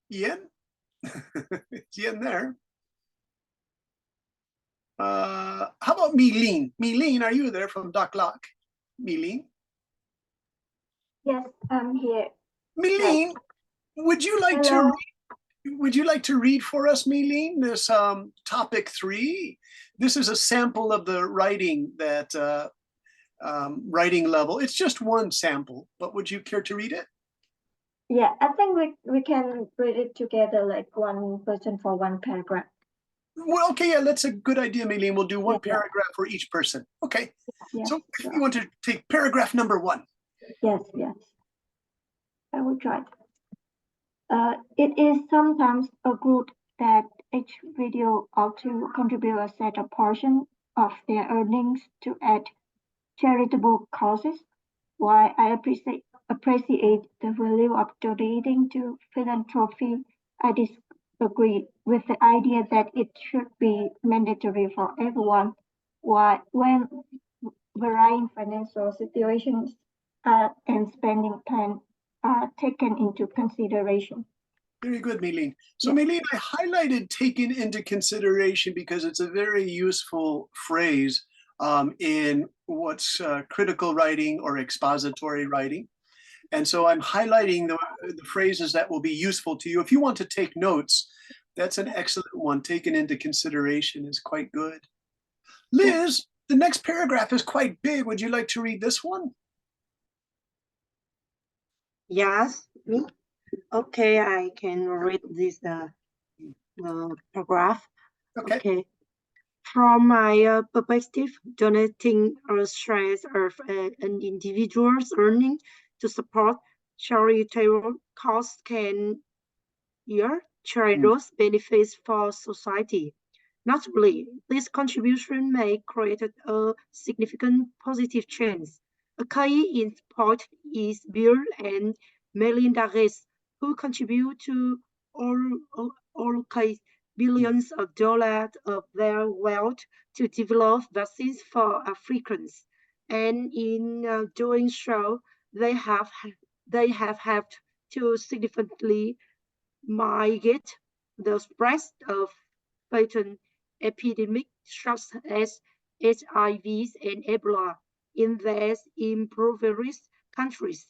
Yen. It's Yen there. How about Milene? Milene, are you there from Dak Lak? Milene? Yes, I'm here. Milene, would you like Hello. to read for us, Milene, this topic 3? This is a sample of the writing that writing level. It's just one sample, but would you care to read it? Yeah, I think we can read it together, like one person for one paragraph. Well, okay, yeah, that's a good idea, Milene. We'll do one Yeah. paragraph for each person. Okay. Yes, So if sure. you want to take paragraph number 1. Yes, yes. I will try. It is sometimes a good that each video ought to contribute a set of portion of their earnings to aid charitable causes. While I appreciate the value of donating to philanthropy, I disagree with the idea that it should be mandatory for everyone. When varying financial situations and spending plans are taken into consideration. Very good, Milene. So Milene, I highlighted taken into consideration because it's a very useful phrase in what's critical writing or expository writing. And so I'm highlighting the phrases that will be useful to you. If you want to take notes, that's an excellent one. Taken into consideration is quite good. Liz, the next paragraph is quite big. Would you like to read this one? Yes, me. Okay, I can read this paragraph. Okay. From my perspective, donating a share of an individual's earning to support charitable cause can yield tremendous benefits for society. Notably, this contribution may create a significant positive change. A key in point is Bill and Melinda Gates, who contribute to allocate billions of dollars of their wealth to develop vaccines for Africans. And in doing so, they have helped to significantly mitigate the spread of patent epidemics such as HIV and Ebola in their impoverished countries.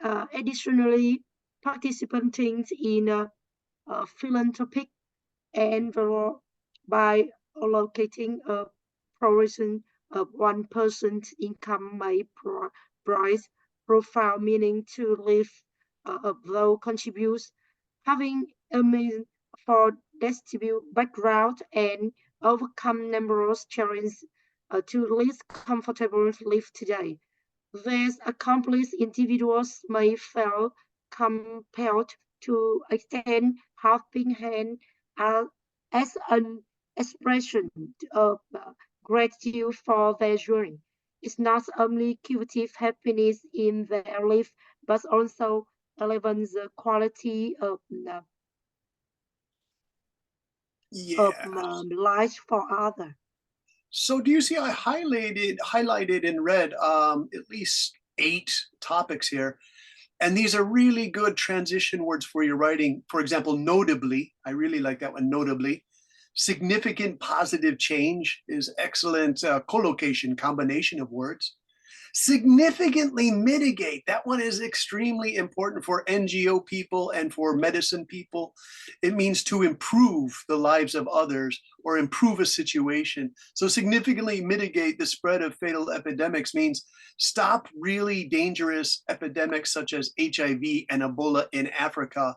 Additionally, participating in a philanthropic endeavor by allocating a portion of one person's income may provide profound meaning to live though contributes having a means for distribute background and overcome numerous challenges to live comfortable live today. These accomplished individuals may feel compelled to extend helping hand as an expression of gratitude for their journey. It's not only curative happiness in their life, but also elevates the quality of life for others. So do you see I highlighted in red at least 8 topics here. And these are really good transition words for your writing. For example, notably, I really like that one, notably. Significant positive change is excellent collocation, combination of words. Significantly mitigate, that one is extremely important for NGO people and for medicine people. It means to improve the lives of others or improve a situation. So significantly mitigate the spread of fatal epidemics means stop really dangerous epidemics such as HIV and Ebola in Africa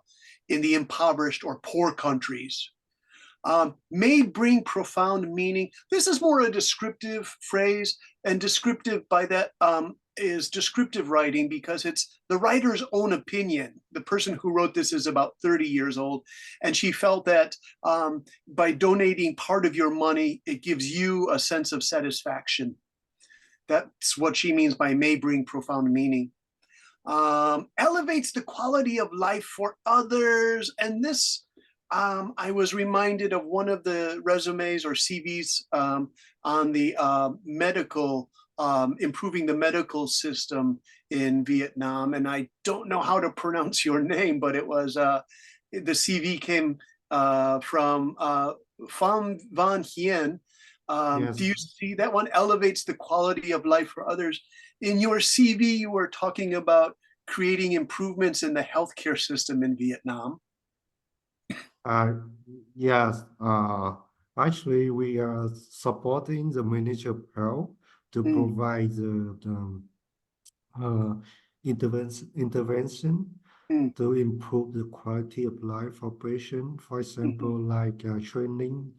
in the impoverished or poor countries. May bring profound meaning. This is more a descriptive phrase, and descriptive by that is descriptive writing because it's the writer's own opinion. The person who wrote this is about 30 years old, and she felt that by donating part of your money, it gives you a sense of satisfaction. That's what she means by may bring profound meaning. elevates the quality of life for others. And this, I was reminded of one of the resumes or CVs on the medical, improving the medical system in Vietnam. And I don't know how to pronounce your name, but it was, the CV came from Pham Van Hien. Yes. Do you see that one? Elevates the quality of life for others. In your CV, you were talking about creating improvements in the healthcare system in Vietnam. Yes. Actually, we are supporting the Ministry of Health to provide the intervention to improve the quality of life for patients. For example, like training,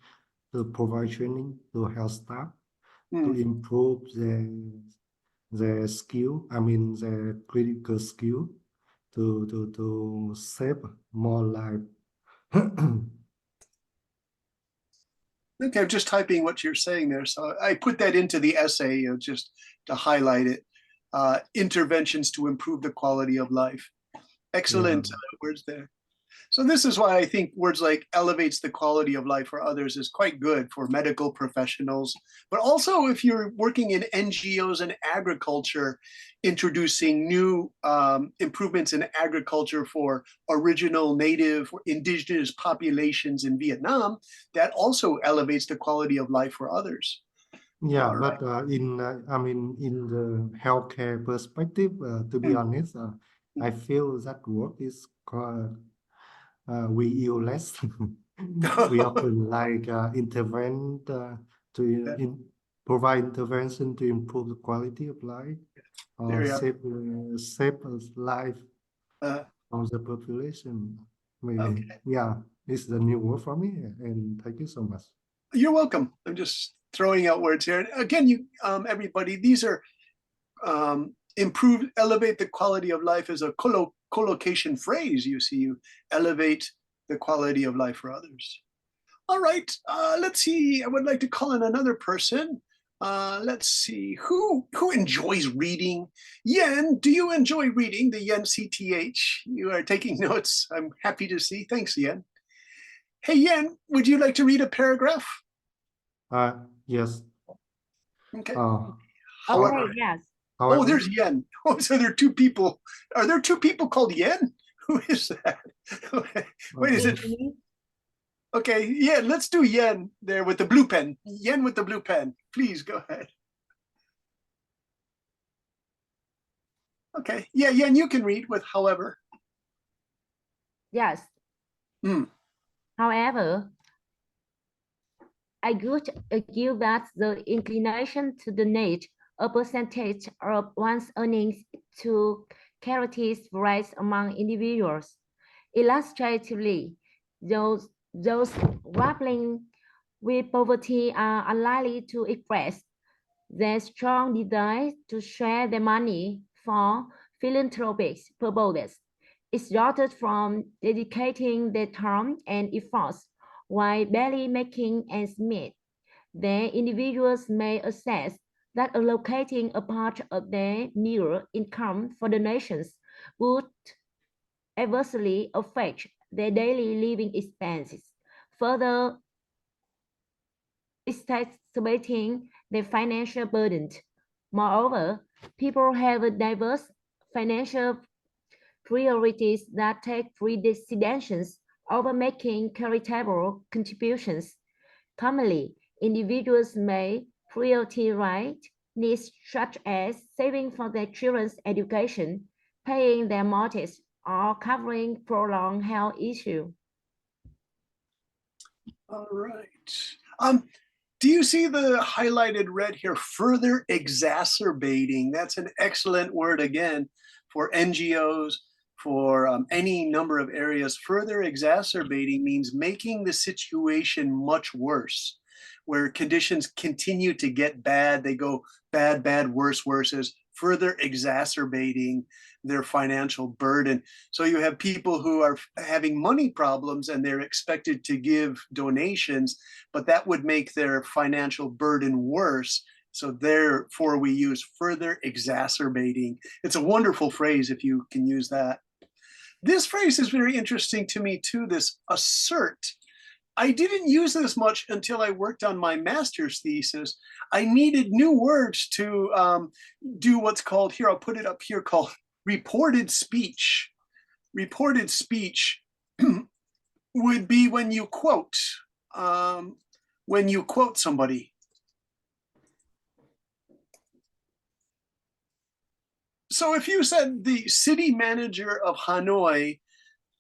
to provide training to health staff to improve their skill. I mean, their critical skill to save more life. Okay, I'm just typing what you're saying there. So I put that into the essay, just to highlight it. Interventions to improve the quality of life. Excellent words there. So this is why I think words like elevates the quality of life for others is quite good for medical professionals, but also if you're working in NGOs and agriculture, introducing new improvements in agriculture for original, native, indigenous populations in Vietnam, that also elevates the quality of life for others. Yeah, but in I mean, in the healthcare perspective, to be honest, I feel that work is we use less. We often like intervene to provide intervention to improve the quality of life or save life of the population. Maybe, yeah, it's the new word for me, and thank you so much. You're welcome. I'm just throwing out words here. And again, you everybody, these are elevate the quality of life as a collocation phrase. You see, you elevate the quality of life for others. All right, let's see. I would like to call in another person. Let's see, who enjoys reading? Yen, do you enjoy reading? The Yen CTH, you are taking notes. I'm happy to see. Thanks, Yen. Hey, Yen, would you like to read a paragraph? Yes. Okay. Okay, yes. Oh, there's Yen. Oh, so there are two people. Are there two people called Yen? Who is that? Wait, is it? Okay, yeah, let's do Yen there with the blue pen. Yen with the blue pen. Please go ahead. Okay, yeah, Yen, you can read with however. Yes. However, I would argue that the inclination to donate a percentage of one's earnings to charities varies among individuals. Illustratively, those grappling with poverty are unlikely to express their strong desire to share their money for philanthropic purposes. It's resulted from dedicating their time and efforts while barely making ends meet. The individuals may assess that allocating a part of their mere income for donations would adversely affect their daily living expenses, further exacerbating their financial burden. Moreover, people have diverse financial priorities that take precedence over making charitable contributions. Commonly, individuals may prioritize needs such as saving for their children's education, paying their mortgage, or covering prolonged health issues. All right. Do you see the highlighted red here? Further exacerbating. That's an excellent word again for NGOs, for any number of areas. Further exacerbating means making the situation much worse, where conditions continue to get bad. They go bad, bad, worse, worse, as further exacerbating their financial burden. So you have people who are having money problems and they're expected to give donations, but that would make their financial burden worse. So therefore we use further exacerbating. It's a wonderful phrase if you can use that. This phrase is very interesting to me too, this assert. I didn't use this much until I worked on my master's thesis. I needed new words to do what's called, here, I'll put it up here, called reported speech. Reported speech would be when you quote somebody. So if you said the city manager of Hanoi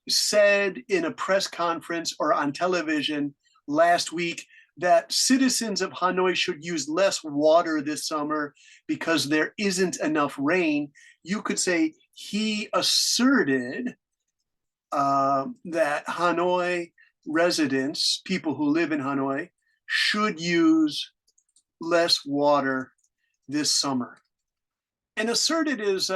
said in a press conference or on television last week that citizens of Hanoi should use less water this summer because there isn't enough rain, you could say he asserted that Hanoi residents, people who live in Hanoi, should use less water this summer. And asserted is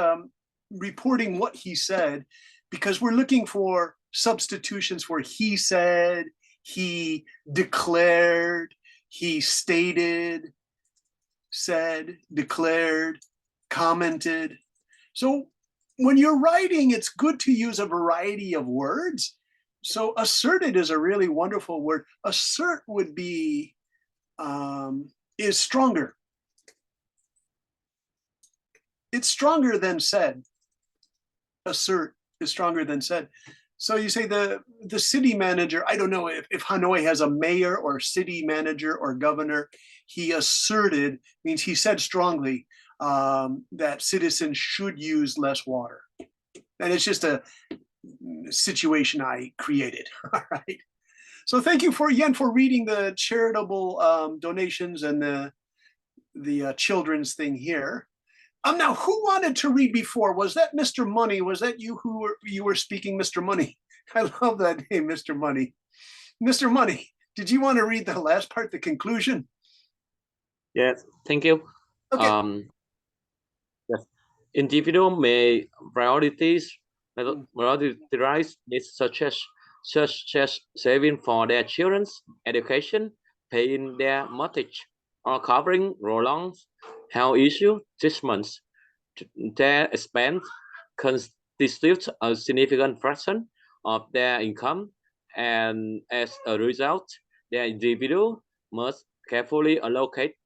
reporting what he said, because we're looking for substitutions for he said, he declared, he stated, said, declared, commented. So when you're writing, it's good to use a variety of words. So asserted is a really wonderful word. Assert would be, is stronger. It's stronger than said. Assert is stronger than said. So you say the city manager, I don't know if Hanoi has a mayor or city manager or governor, he asserted, means he said strongly that citizens should use less water. And it's just a situation I created, all right? So thank you again for reading the charitable donations and the children's thing here. Now, who wanted to read before? Was that Mr. Money? Was that you you were speaking, Mr. Money? I love that name, Mr. Money. Mr. Money, did you want to read the last part, the conclusion? Yes, thank you. Okay. Yes. Individual may prioritize needs such as saving for their children's education, paying their mortgage, or covering prolonged health issue treatments. Their expense constitutes a significant fraction of their income, and as a result, the individual must carefully allocate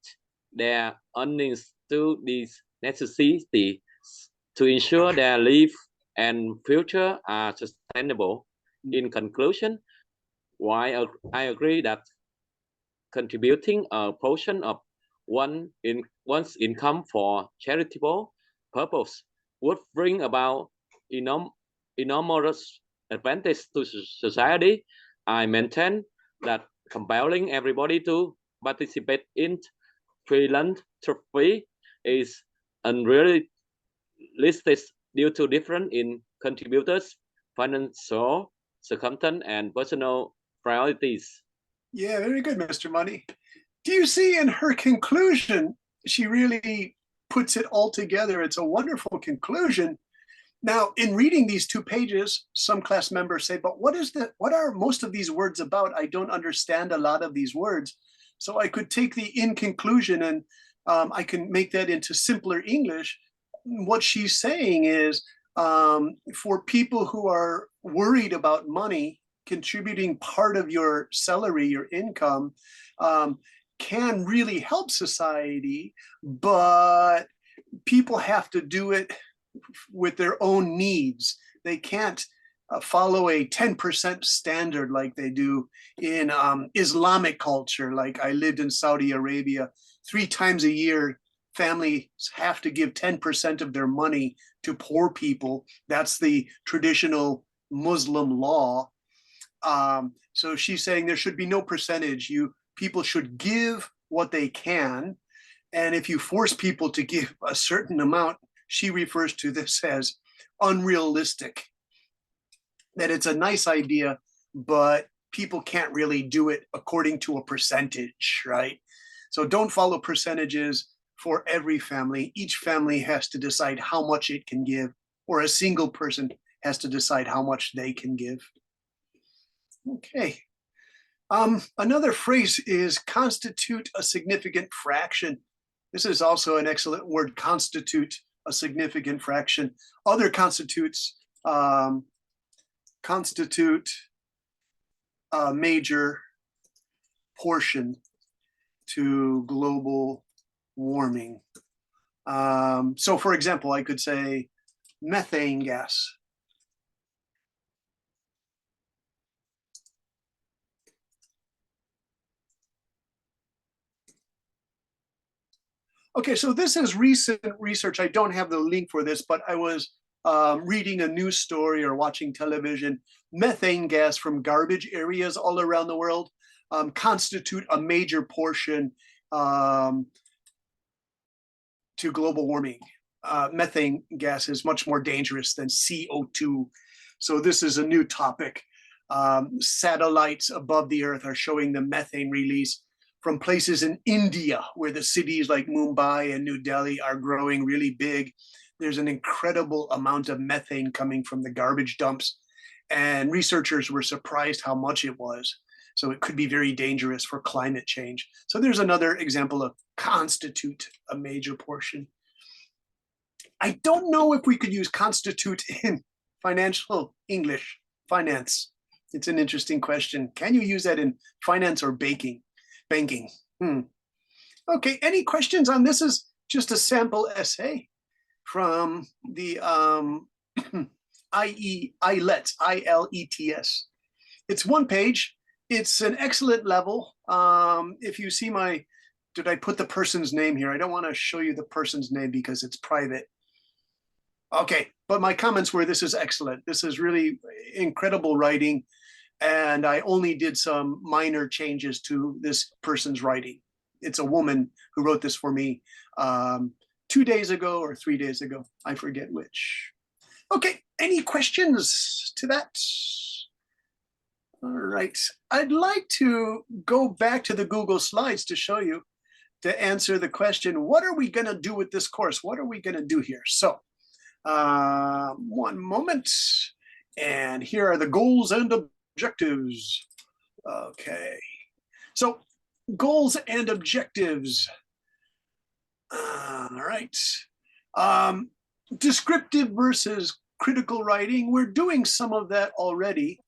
their earnings to these necessities to ensure their life and future are sustainable. In conclusion, while I agree that contributing a portion of one's income for charitable purpose would bring about enormous advantage to society, I maintain that compelling everybody to participate in philanthropy is unrealistic due to difference in contributors' financial circumstance and personal priorities. Yeah, very good, Mr. Money. Do you see in her conclusion, she really puts it all together. It's a wonderful conclusion. Now, in reading these 2 pages, some class members say, but what are most of these words about? I don't understand a lot of these words. So I could take the in conclusion and I can make that into simpler English. What she's saying is for people who are worried about money, contributing part of your salary, your income, can really help society, but people have to do it with their own needs. They can't follow a 10% standard like they do in Islamic culture. Like I lived in Saudi Arabia, 3 times a year, families have to give 10% of their money to poor people. That's the traditional Muslim law. So she's saying there should be no percentage. People should give what they can. And if you force people to give a certain amount, she refers to this as unrealistic. That it's a nice idea, but people can't really do it according to a percentage, right? So don't follow percentages for every family. Each family has to decide how much it can give, or a single person has to decide how much they can give. Okay. Another phrase is constitute a significant fraction. This is also an excellent word, constitute a significant fraction. Other constitutes constitute a major portion to global warming. So for example, I could say methane gas. Okay, so this is recent research. I don't have the link for this, but I was reading a news story or watching television. Methane gas from garbage areas all around the world constitute a major portion to global warming. Methane gas is much more dangerous than CO2. So this is a new topic. Satellites above the Earth are showing the methane release from places in India, where the cities like Mumbai and New Delhi are growing really big. There's an incredible amount of methane coming from the garbage dumps. And researchers were surprised how much it was. So it could be very dangerous for climate change. So there's another example of constitute a major portion. I don't know if we could use constitute in financial English, finance. It's an interesting question. Can you use that in finance or banking? Okay, any questions on this? Is just a sample essay from the IELTS, I-L-E-T-S. It's one page. It's an excellent level. If you see did I put the person's name here? I don't want to show you the person's name because it's private. Okay, but my comments were, this is excellent. This is really incredible writing. And I only did some minor changes to this person's writing. It's a woman who wrote this for me 2 days ago or 3 days ago. I forget which. Okay, any questions to that? All right, I'd like to go back to the Google Slides to show you, to answer the question, what are we gonna do with this course? What are we gonna do here? So, one moment. And here are the goals and objectives. Okay, so goals and objectives. All right. Descriptive versus critical writing. We're doing some of that already.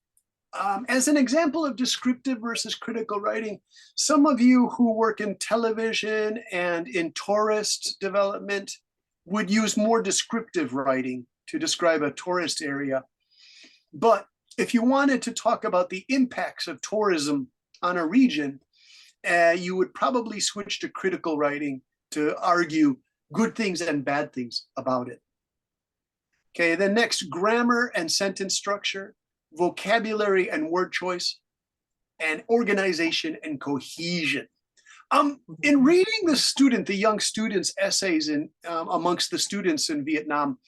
As an example of descriptive versus critical writing, some of you who work in television and in tourist development would use more descriptive writing to describe a tourist area. But if you wanted to talk about the impacts of tourism on a region, you would probably switch to critical writing to argue good things and bad things about it. Okay, then next, grammar and sentence structure, vocabulary and word choice, and organization and cohesion. In reading the young students' essays amongst the students in Vietnam,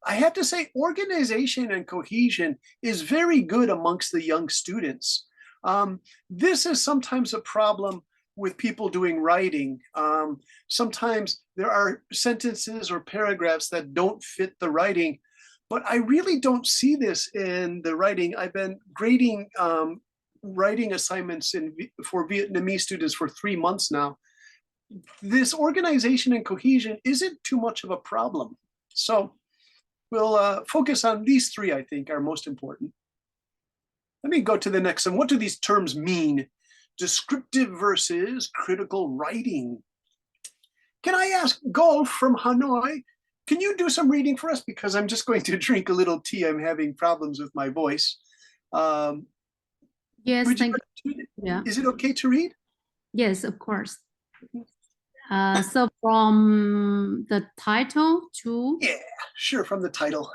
I have to say organization and cohesion is very good amongst the young students. This is sometimes a problem with people doing writing. Sometimes there are sentences or paragraphs that don't fit the writing, but I really don't see this in the writing. I've been grading writing assignments for Vietnamese students for 3 months now. This organization and cohesion isn't too much of a problem. So we'll focus on these three, I think, are most important. Let me go to the next one. What do these terms mean? Descriptive versus critical writing. Can I ask Golf from Hanoi, can you do some reading for us? Because I'm just going to drink a little tea. I'm having problems with my voice. Yes, thank you. Yeah. Is it okay to read? Yes, of course. So from the title to? Yeah, sure, from the title.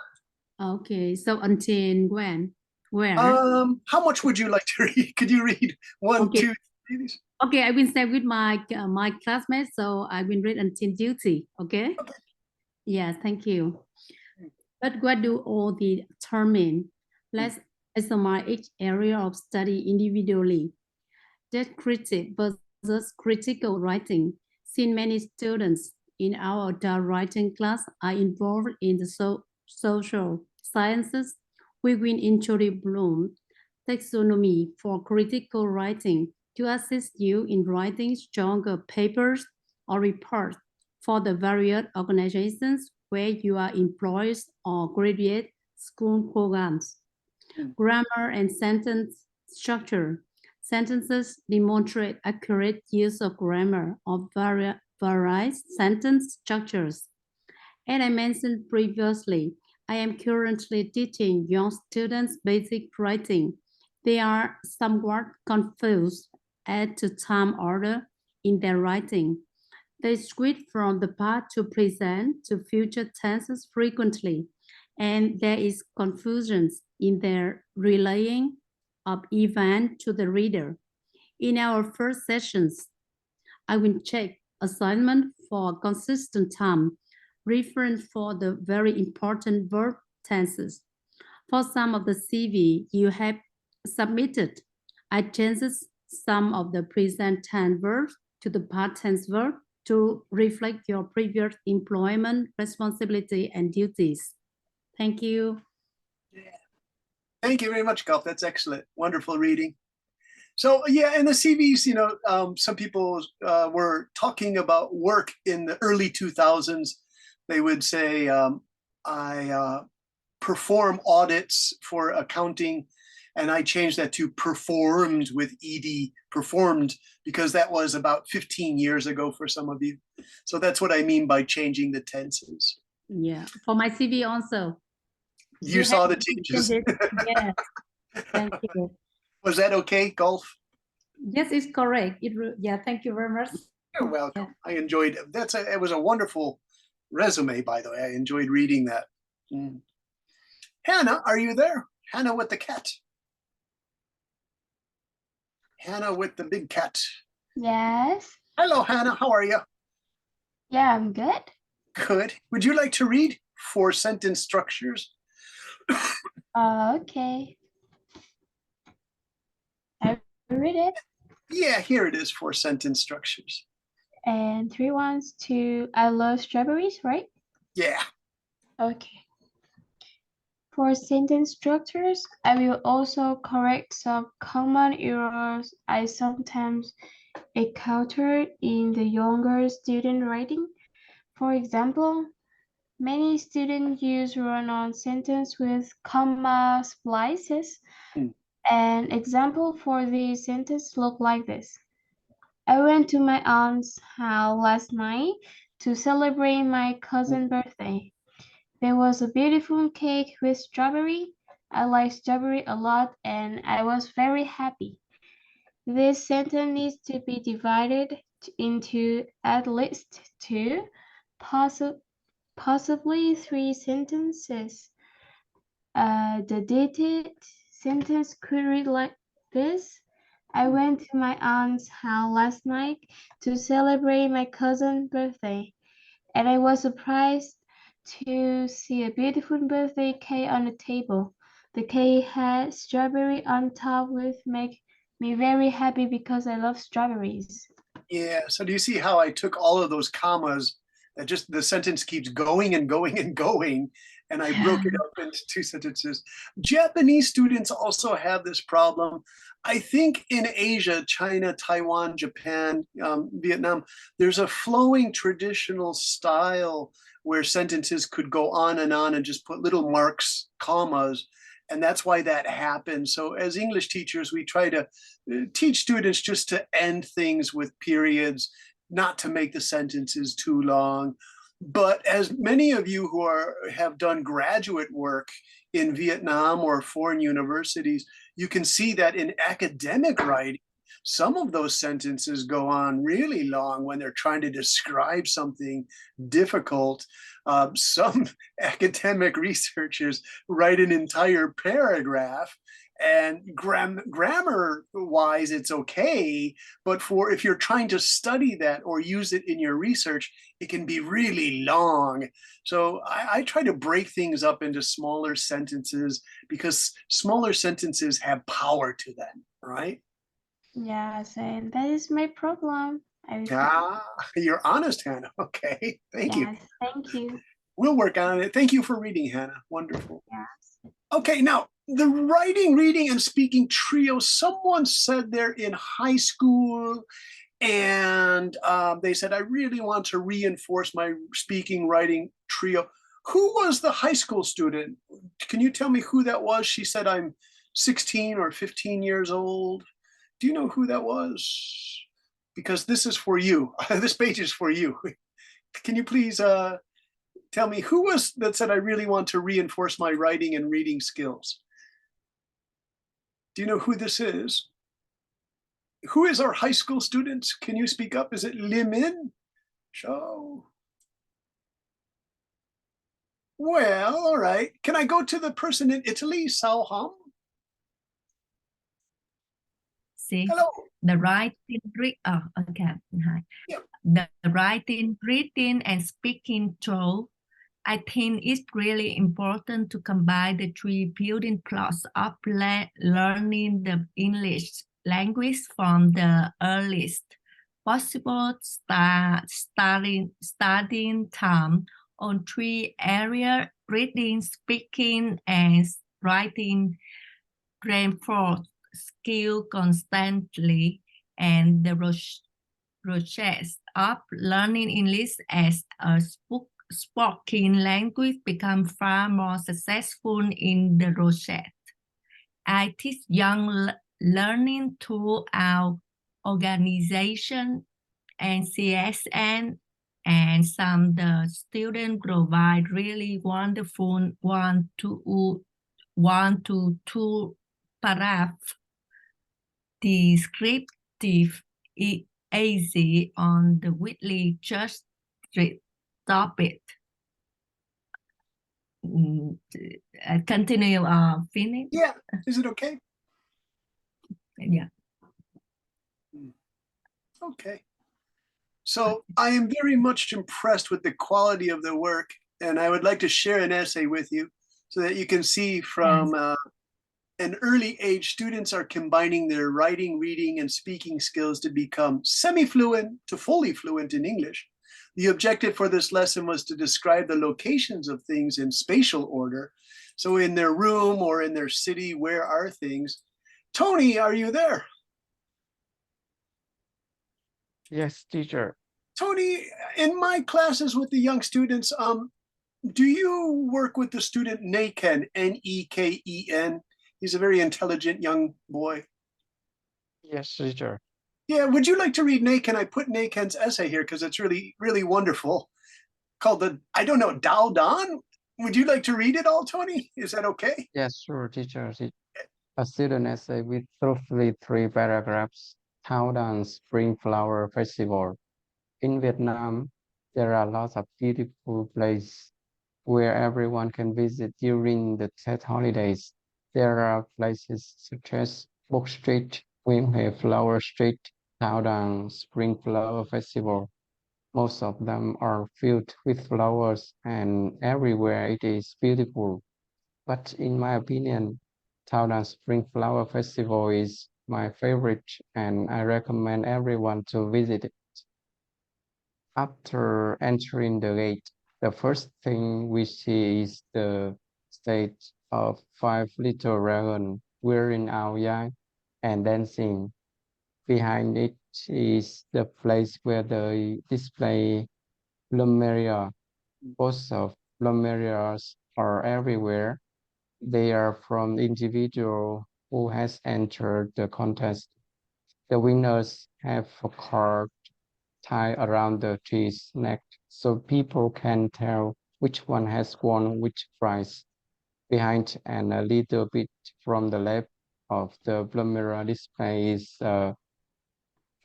Okay, so until when? Where? How much would you like to read? Could you read one, Okay. 2, 3? Okay, I will stay with my my classmates, so I will read until duty. Okay. Yes, thank you. But what do all the terms mean? Let's examine each area of study individually. Descriptive versus critical writing. Since many students in our adult writing class are involved in the social sciences, we will introduce Bloom's taxonomy for critical writing to assist you in writing stronger papers or reports for the various organizations where you are employed or graduate school programs. Grammar and sentence structure. Sentences demonstrate accurate use of grammar or various sentence structures. As I mentioned previously, I am currently teaching young students basic writing. They are somewhat confused as to time order in their writing. They switch from the past to present to future tenses frequently, and there is confusion in their relaying of event to the reader. In our first sessions, I will check assignment for consistent time, reference for the very important verb tenses. For some of the CV you have submitted, I changed some of the present tense verbs to the past tense verb to reflect your previous employment responsibility and duties. Thank you. Thank you very much, Gulf. That's excellent. Wonderful reading. So yeah, in the CVs, you know, some people were talking about work in the early 2000s. They would say, I perform audits for accounting, and I changed that to performed with ED, performed, because that was about 15 years ago for some of you. So that's what I mean by changing the tenses. Yeah, for my CV also. You saw the changes. Yes, thank you. Was that okay, Gulf? Yes, it's correct. Yeah, thank you very much. You're welcome. I enjoyed it. It was a wonderful resume, by the way. I enjoyed reading that. Hannah, are you there? Hannah with the cat. Hannah with the big cat. Yes. Hello, Hannah. How are you? Yeah, I'm good. Good. Would you like to read 4 sentence structures? Okay. I read it. Yeah, here it is, 4 sentence structures. And 3 ones to I love strawberries, right? Yeah. Okay. For sentence structures, I will also correct some common errors I sometimes encounter in the younger student writing. For example, many students use run-on sentence with comma splices. An example for this sentence look like this. I went to my aunt's house last night to celebrate my cousin's birthday. There was a beautiful cake with strawberry. I like strawberry a lot and I was very happy. This sentence needs to be divided into at least 2, possibly 3 sentences. The dated sentence could read like this. I went to my aunt's house last night to celebrate my cousin's birthday, and I was surprised to see a beautiful birthday cake on the table. The cake had strawberry on top, which make me very happy because I love strawberries. Yeah, so do you see how I took all of those commas that just the sentence keeps going and going and going, and I broke it up into 2 sentences. Japanese students also have this problem. I think in Asia, China, Taiwan, Japan, Vietnam, there's a flowing traditional style where sentences could go on and just put little marks, commas, and that's why that happens. So as English teachers, we try to teach students just to end things with periods, not to make the sentences too long. But as many of you who have done graduate work in Vietnam or foreign universities, you can see that in academic writing, some of those sentences go on really long when they're trying to describe something difficult. Some academic researchers write an entire paragraph, and grammar-wise, it's okay, but if you're trying to study that or use it in your research, it can be really long. So I try to break things up into smaller sentences because smaller sentences have power to them, right? Yes, and that is my problem. You're honest, Hannah. Okay, thank you. Yes, thank you. We'll work on it. Thank you for reading, Hannah. Wonderful. Yes. Okay, now the writing, reading, and speaking trio, someone said they're in high school And they said, I really want to reinforce my speaking, writing trio. Who was the high school student? Can you tell me who that was? She said, I'm 16 or 15 years old. Do you know who that was? Because this is for you. This page is for you. Can you please tell me who was that said, I really want to reinforce my writing and reading skills? Do you know who this is? Who is our high school student? Can you speak up? Is it Limin? Show. Well, all right. Can I go to the person in Italy, Sao Hom? See, Hello. the writing, oh, okay. Hi. Yep. The writing, reading, and speaking tool. I think it's really important to combine the three building blocks of learning the English language from the earliest possible starting time on three areas: reading, speaking, and writing. Reinforce skill constantly, and the process of learning English as a spoken language become far more successful in the process. I teach young learning through our organization and CSN, and some the students provide really wonderful one to two paragraph descriptive easy on the weekly just topic. Continue finish. Yeah, is it okay? Yeah. Okay. So I am very much impressed with the quality of the work, and I would like to share an essay with you so that you can see from an early age, students are combining their writing, reading, and speaking skills to become semi-fluent to fully fluent in English. The objective for this lesson was to describe the locations of things in spatial order. So in their room or in their city, where are things? Tony, are you there? Yes, teacher. Tony, in my classes with the young students, do you work with the student Neken, Neken? He's a very intelligent young boy. Yes, teacher. Yeah, would you like to read Neken? I put Neken's essay here because it's really, really wonderful. Called I don't know, Dao Dan? Would you like to read it all, Tony? Is that okay? Yes, sure, teacher. A student essay with roughly 3 paragraphs. Thao Spring Flower Festival. In Vietnam, there are lots of beautiful places where everyone can visit during the Tet holidays. There are places such as Book Street, Nguyễn Huệ Flower Street, Thao Đàn Spring Flower Festival. Most of them are filled with flowers, and everywhere it is beautiful. But in my opinion, Thao Đàn Spring Flower Festival is my favorite, and I recommend everyone to visit it. After entering the gate, the first thing we see is the stage of 5 little dragons wearing áo dài and dancing. Behind it is the place where they display plumeria. Posts of plumerias are everywhere. They are from individual who has entered the contest. The winners have a card tied around the tree's neck so people can tell which one has won which prize. Behind and a little bit from the left of the plumeria display is a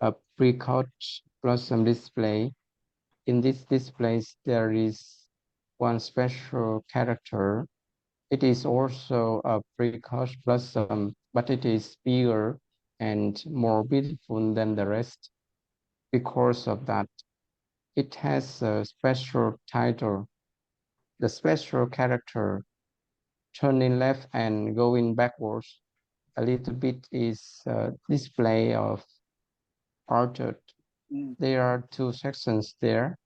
apricot blossom display. In this display, there is one special character. It is also a apricot blossom, but it is bigger and more beautiful than the rest. Because of that, it has a special title. The special character, turning left and going backwards a little bit, is a display of orchard. There are 2 sections there,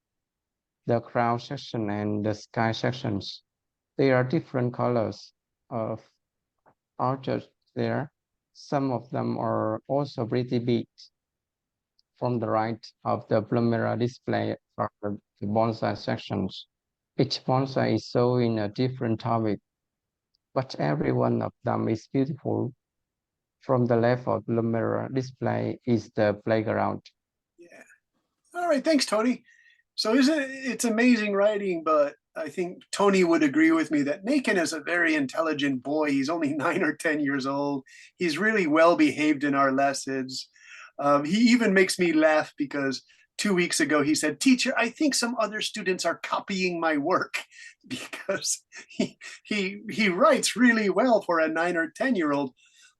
the crown section and the sky sections. There are different colors of orchards there. Some of them are also pretty big. from the right of the Plumera display are the bonsai sections. Each bonsai is showing a different topic, but every one of them is beautiful. From the left of Plumera display is the playground. Yeah. All right, thanks, Tony. So it's amazing writing, but I think Tony would agree with me that Nakin is a very intelligent boy. He's only 9 or 10 years old. He's really well behaved in our lessons. He even makes me laugh because 2 weeks ago he said, "Teacher, I think some other students are copying my work," because he writes really well for a 9 or 10-year-old.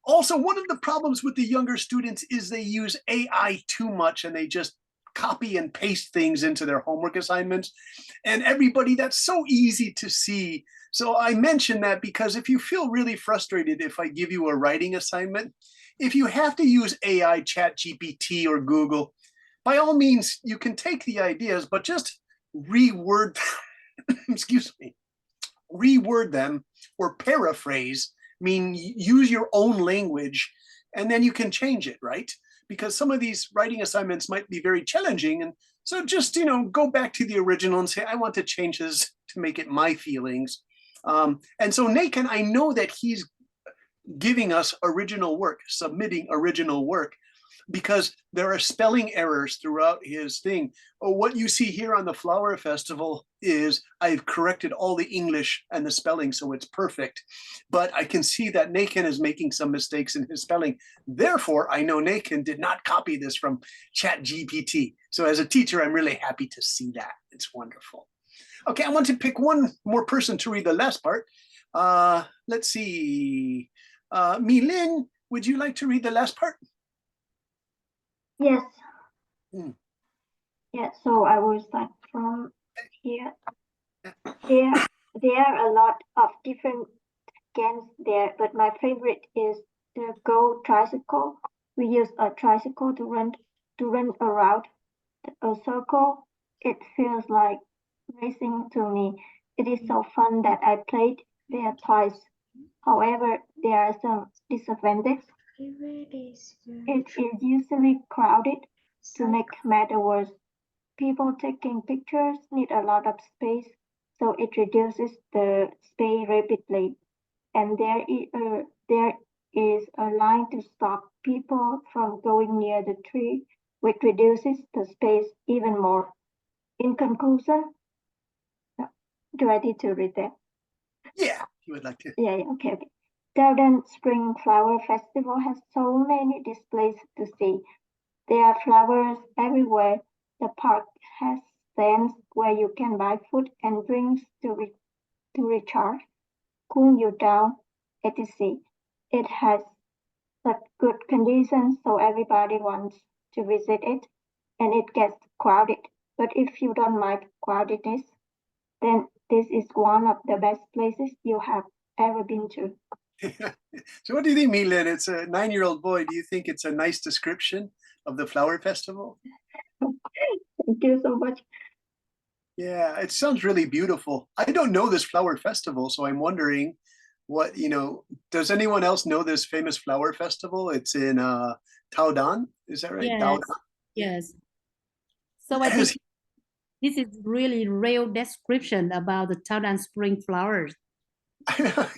Also, one of the problems with the younger students is they use AI too much and they just copy and paste things into their homework assignments. And everybody, that's so easy to see. So I mention that because if you feel really frustrated if I give you a writing assignment, if you have to use AI, ChatGPT, or Google, by all means, you can take the ideas, but just reword them, excuse me, reword them or paraphrase, use your own language, and then you can change it, right? Because some of these writing assignments might be very challenging. And so just, go back to the original and say, I want to change this to make it my feelings. And so Nakin, I know that he's giving us original work, submitting original work, because there are spelling errors throughout his thing. What you see here on the Flower Festival is I've corrected all the English and the spelling, so it's perfect. But I can see that Nakin is making some mistakes in his spelling. Therefore, I know Nakin did not copy this from ChatGPT. So as a teacher, I'm really happy to see that. It's wonderful. Okay, I want to pick one more person to read the last part. Let's see. Mi Lin, would you like to read the last part? Yes. Yeah, so I will start from here. There are a lot of different games there, but my favorite is the Go tricycle. We use a tricycle to run around a circle. It feels like racing to me. It is so fun that I played there twice. However, there are some disadvantages. It is usually crowded. To make matters worse, people taking pictures need a lot of space, so it reduces the space rapidly. And there is a line to stop people from going near the tree, which reduces the space even more. In conclusion, do I need to read that? Yeah, you would like to. Yeah, okay. Dowden Spring Flower Festival has so many displays to see. There are flowers everywhere. The park has stands where you can buy food and drinks to recharge, cool you down, etc. It has such good conditions, so everybody wants to visit it, and it gets crowded. But if you don't mind crowdedness, then this is one of the best places you have ever been to. So what do you think, Mi Lin? It's a 9-year-old boy. Do you think it's a nice description of the Flower Festival? Thank you so much. Yeah, it sounds really beautiful. I don't know this Flower Festival, so I'm wondering what, does anyone else know this famous Flower Festival? It's in Taodan, is that right? Yes. Taodan? Yes. So I think this is really real description about the Taodan Spring flowers.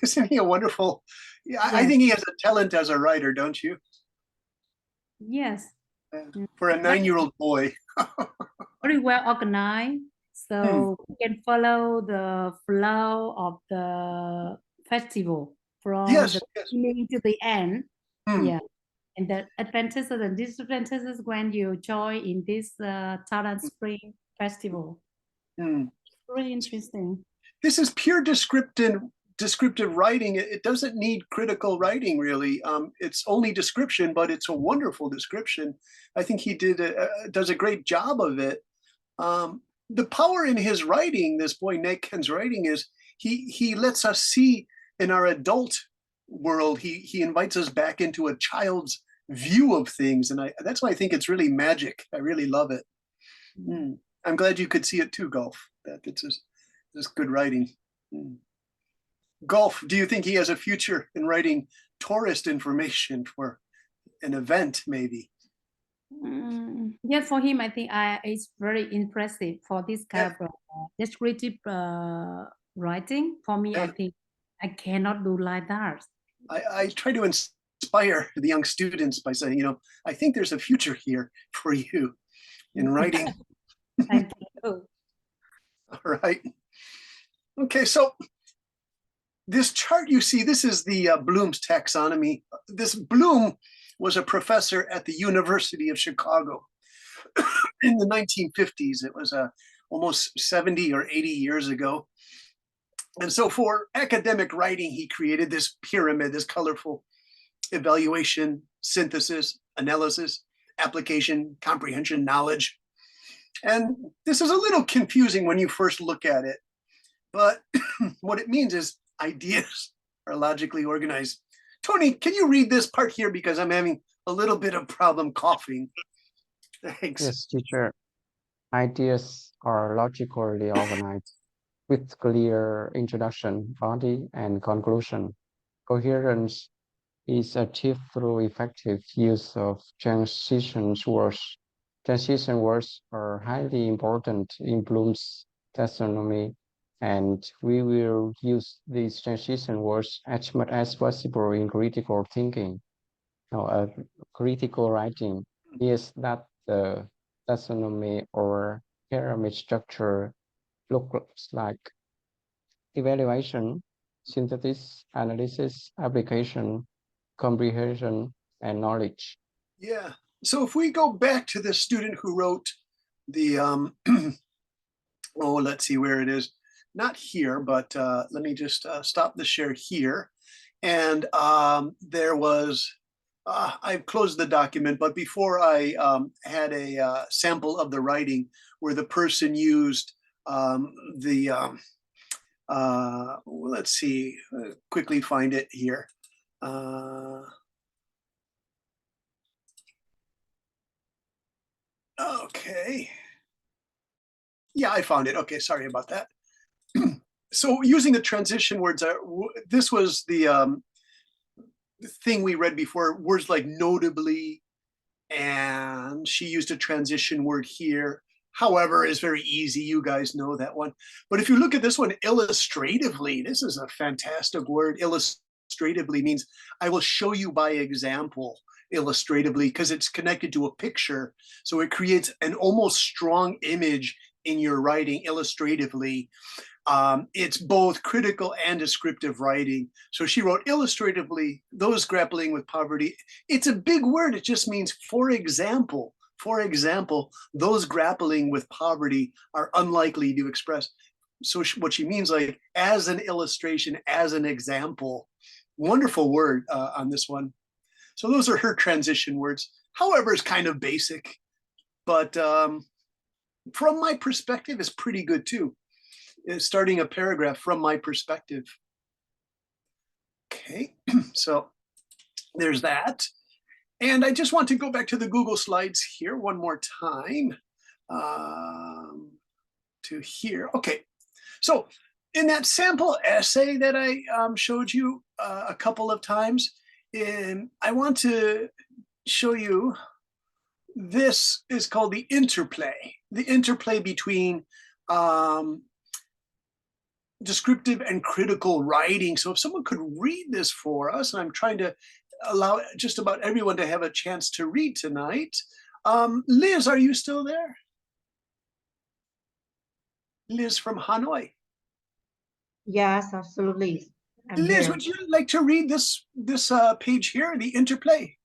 Isn't he a wonderful? Yeah, I Yes. think he has a talent as a writer, don't you? Yes. For a 9-year-old boy. Very well organized. So we can follow the flow of the festival from the beginning to the end. Yeah. And the advantages and disadvantages when you join in this Taodan Spring Festival. Really interesting. This is pure descriptive writing. It doesn't need critical writing, really. It's only description, but it's a wonderful description. I think he does a great job of it. The power in his writing, this boy Nakin's writing, is he lets us see in our adult world. He invites us back into a child's view of things, and that's why I think it's really magic. I really love it. I'm glad you could see it too, Golf. That it's just good writing. Golf, do you think he has a future in writing tourist information for an event, maybe? Yeah, for him, I think it's very impressive for this kind of descriptive writing. For me, I think I cannot do like that. I try to inspire the young students by saying, I think there's a future here for you in writing. Thank you. All right. Okay, so this chart you see, this is the Bloom's taxonomy. This Bloom was a professor at the University of Chicago in the 1950s. It was almost 70 or 80 years ago. And so for academic writing, he created this pyramid, this colorful evaluation, synthesis, analysis, application, comprehension, knowledge. And this is a little confusing when you first look at it, but what it means is ideas are logically organized. Tony, can you read this part here because I'm having a little bit of problem coughing? Thanks. Yes, teacher. Ideas are logically organized with clear introduction, body, and conclusion. Coherence is achieved through effective use of transition words. Transition words are highly important in Bloom's taxonomy, and we will use these transition words as much as possible in critical thinking. Now, critical writing is that the taxonomy or pyramid structure looks like evaluation, synthesis, analysis, application, comprehension, and knowledge. Yeah. So if we go back to the student who wrote the, oh, let's see where it is. Not here, but let me just stop the share here. And there was, I've closed the document, but before I had a sample of the writing where the person used let's see, quickly find it here. Okay. Yeah, I found it. Okay, sorry about that. So using the transition words, this was the thing we read before, words like notably, and she used a transition word here. However, is very easy. You guys know that one. But if you look at this one, illustratively, this is a fantastic word. Illustratively means I will show you by example. Illustratively, because it's connected to a picture. So it creates an almost strong image in your writing illustratively. It's both critical and descriptive writing. So she wrote illustratively, those grappling with poverty. It's a big word. It just means, for example, those grappling with poverty are unlikely to express. So what she means, like, as an illustration, as an example. Wonderful word on this one. So those are her transition words. However, it's kind of basic, but from my perspective, it's pretty good too. Starting a paragraph from my perspective. Okay, so there's that. And I just want to go back to the Google Slides here one more time to here. Okay, so in that sample essay that I showed you a couple of times, I want to show you, this is called the interplay between descriptive and critical writing. So if someone could read this for us, and I'm trying to allow just about everyone to have a chance to read tonight. Liz, are you still there? Liz from Hanoi. Yes, absolutely. Liz, would you like to read this page here, the interplay?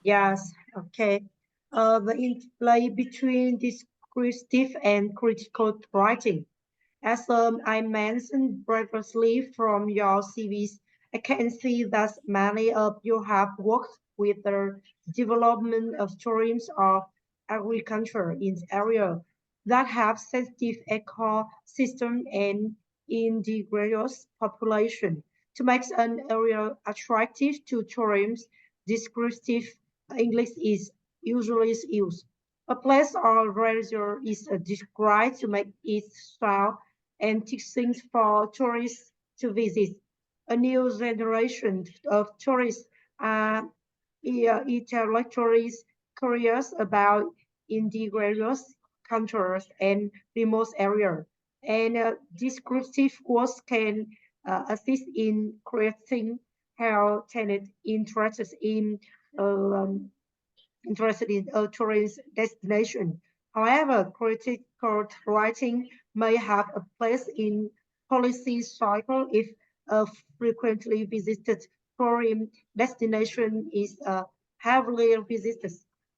Yes, okay. The interplay between descriptive and critical writing. As I mentioned previously from your CVs, I can see that many of you have worked with the development of tourism or agriculture in areas that have sensitive ecosystem and indigenous population. To make an area attractive to tourism, descriptive English is usually used. A place or region is described to make it style and teachings for tourists to visit. A new generation of tourists are intellectually curious about in the various countries and remote areas. And descriptive words can assist in creating how tenants interested in a tourist destination. However, critical writing may have a place in policy cycle if a frequently visited tourist destination is heavily visited.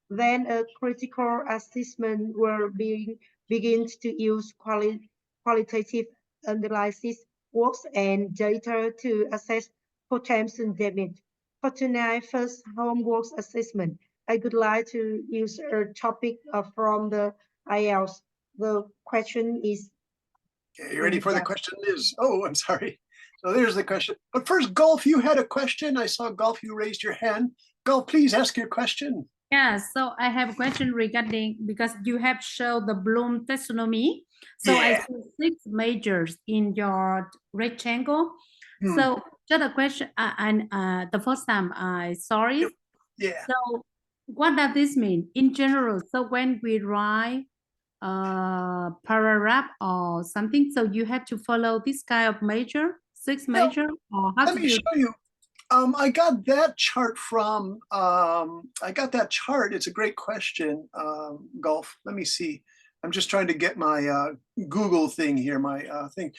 Then a critical assessment will begin to use qualitative analysis works and data to assess potential damage. For tonight's first homework assessment, I would like to use a topic from the IELTS. The question is. Okay, you ready for the question, Liz? Oh, I'm sorry. So there's the question. But first, Golf, you had a question. I saw Golf, you raised your hand. Golf, please ask your question. Yeah, so I have a question regarding, because you have shown the Bloom taxonomy. So I see 6 majors in your rectangle. So just a question, and the first time I saw it. Yeah. So what does this mean in general? So when we write paragraph or something, so you have to follow this kind of major, 6 major, or how Let me show you. I got that chart from, It's a great question, Golf. Let me see. I'm just trying to get my Google thing here, my thing.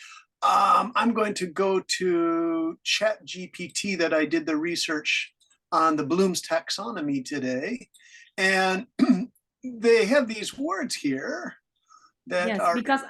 I'm going to go to ChatGPT that I did the research on the Bloom's taxonomy today. And they have these words here that are because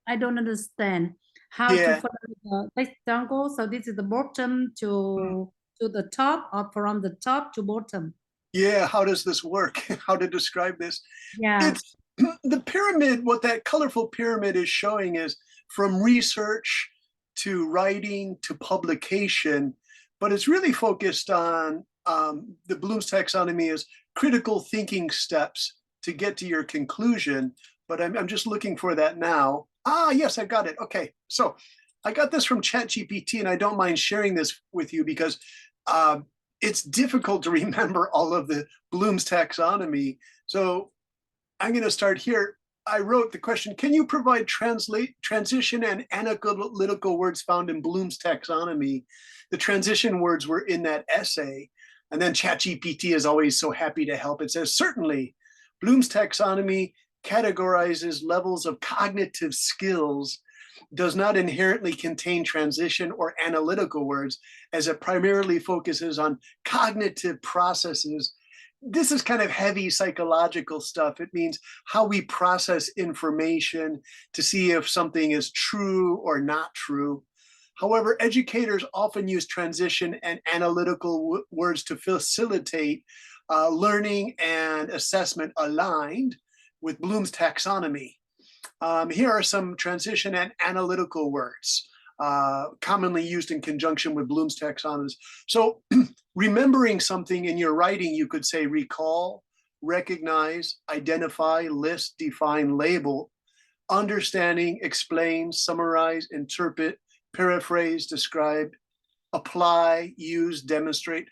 I don't understand how to follow the rectangle. So this is the bottom to the top, or from the top to bottom. Yeah, how does this work? How to describe this? Yeah. It's the pyramid. What that colorful pyramid is showing is from research to writing to publication, but it's really focused on the Bloom's taxonomy as critical thinking steps to get to your conclusion. But I'm just looking for that now. Yes, I got it. Okay, so I got this from ChatGPT, and I don't mind sharing this with you because it's difficult to remember all of the Bloom's taxonomy. So I'm going to start here. I wrote the question, can you provide transition and analytical words found in Bloom's taxonomy? The transition words were in that essay. And then ChatGPT is always so happy to help. It says, certainly, Bloom's taxonomy categorizes levels of cognitive skills, does not inherently contain transition or analytical words, as it primarily focuses on cognitive processes. This is kind of heavy psychological stuff. It means how we process information to see if something is true or not true. However, educators often use transition and analytical words to facilitate learning and assessment aligned with Bloom's taxonomy. Here are some transition and analytical words commonly used in conjunction with Bloom's taxonomy. So remembering something in your writing, you could say recall, recognize, identify, list, define, label. Understanding, explain, summarize, interpret, paraphrase, describe, apply, use, demonstrate.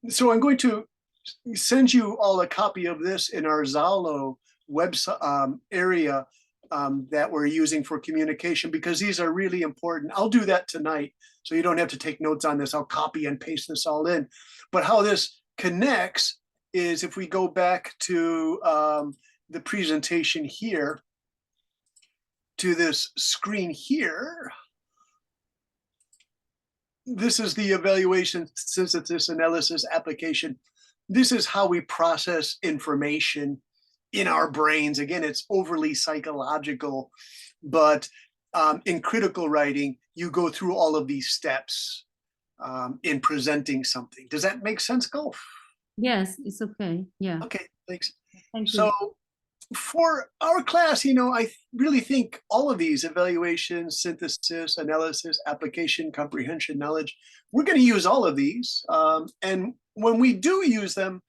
So I'm going to send you all a copy of this in our Zalo website area that we're using for communication, because these are really important. I'll do that tonight, so you don't have to take notes on this. I'll copy and paste this all in. But how this connects is if we go back to the presentation here, to this screen here. This is the evaluation, synthesis, analysis, application. This is how we process information in our brains. Again, it's overly psychological, but in critical writing, you go through all of these steps in presenting something. Does that make sense, Golf? Yes, it's okay. Yeah. Okay, thanks. Thank you. So for our class, you know, I really think all of these, evaluation, synthesis, analysis, application, comprehension, knowledge, we're going to use all of these. And when we do use them,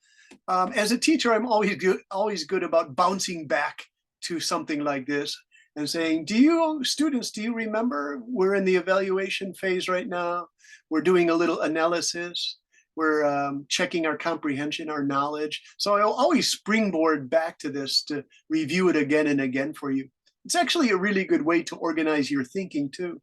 as a teacher, I'm always good about bouncing back to something like this and saying, students, do you remember we're in the evaluation phase right now? We're doing a little analysis. We're checking our comprehension, our knowledge. So I'll always springboard back to this to review it again and again for you. It's actually a really good way to organize your thinking too.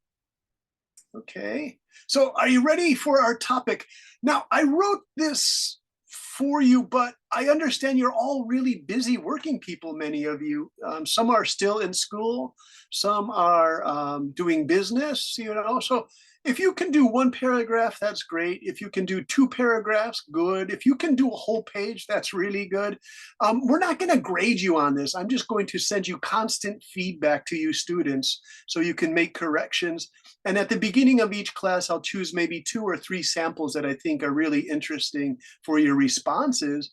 Okay, so are you ready for our topic? Now, I wrote this for you, but I understand you're all really busy working people, many of you. Some are still in school, some are doing business, you know, so if you can do one paragraph, that's great. If you can do 2 paragraphs, good. If you can do a whole page, that's really good. We're not going to grade you on this. I'm just going to send you constant feedback to you students so you can make corrections. And at the beginning of each class, I'll choose maybe 2 or 3 samples that I think are really interesting for your responses.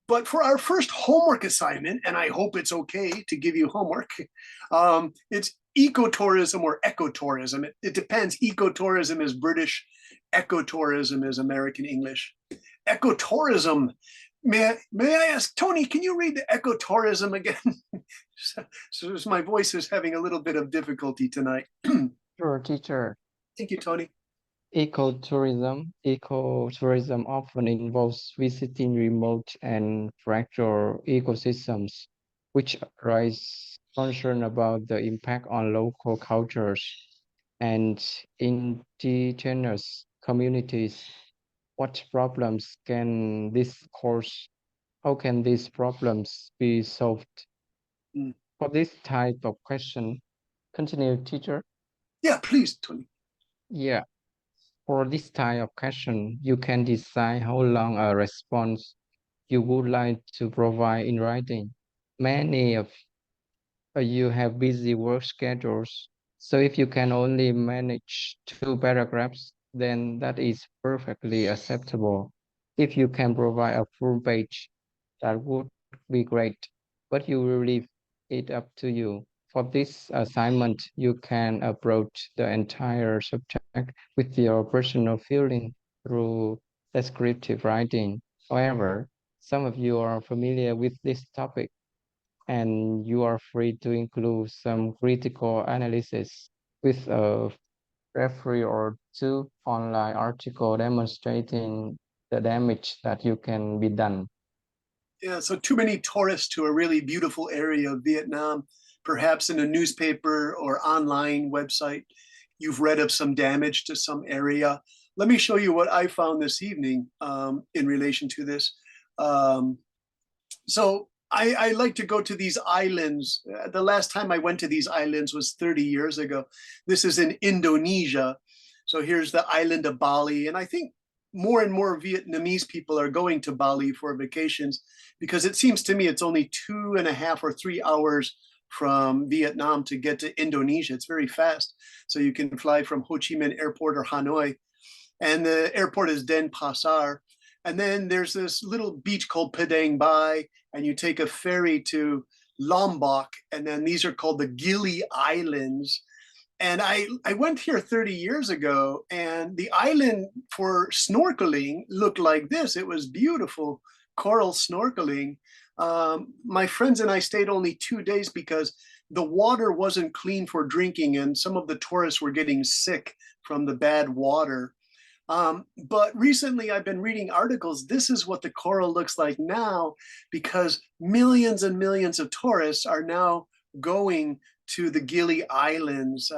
But for our first homework assignment, and I hope it's okay to give you homework, it's ecotourism or ecotourism. It depends. Ecotourism is British, ecotourism is American English. Ecotourism, may I ask, Tony, can you read the ecotourism again? So my voice is having a little bit of difficulty tonight. Sure, teacher. Thank you, Tony. Ecotourism often involves visiting remote and fragile ecosystems, which raise concern about the impact on local cultures and indigenous communities. What problems can this cause? How can these problems be solved? For this type of question, continue, teacher. Yeah, please, Tony. Yeah. For this type of question, you can decide how long a response you would like to provide in writing. Many of you have busy work schedules, so if you can only manage 2 paragraphs, then that is perfectly acceptable. If you can provide a full page, that would be great, but you will leave it up to you. For this assignment, you can approach the entire subject with your personal feeling through descriptive writing. However, some of you are familiar with this topic, and you are free to include some critical analysis with a referee or 2 online article demonstrating the damage that you can be done. Yeah, so too many tourists to a really beautiful area of Vietnam, perhaps in a newspaper or online website, you've read of some damage to some area. Let me show you what I found this evening in relation to this. So I like to go to these islands. The last time I went to these islands was 30 years ago. This is in Indonesia. So here's the island of Bali. And I think more and more Vietnamese people are going to Bali for vacations because it seems to me it's only 2.5 or 3 hours from Vietnam to get to Indonesia. It's very fast. So you can fly from Ho Chi Minh Airport or Hanoi. And the airport is Denpasar. And then there's this little beach called Padang Bai, and you take a ferry to Lombok, and then these are called the Gili Islands. And I went here 30 years ago, and the island for snorkeling looked like this. It was beautiful, coral snorkeling. My friends and I stayed only 2 days because the water wasn't clean for drinking, and some of the tourists were getting sick from the bad water. But recently I've been reading articles. This is what the coral looks like now because millions and millions of tourists are now going to the Gili Islands.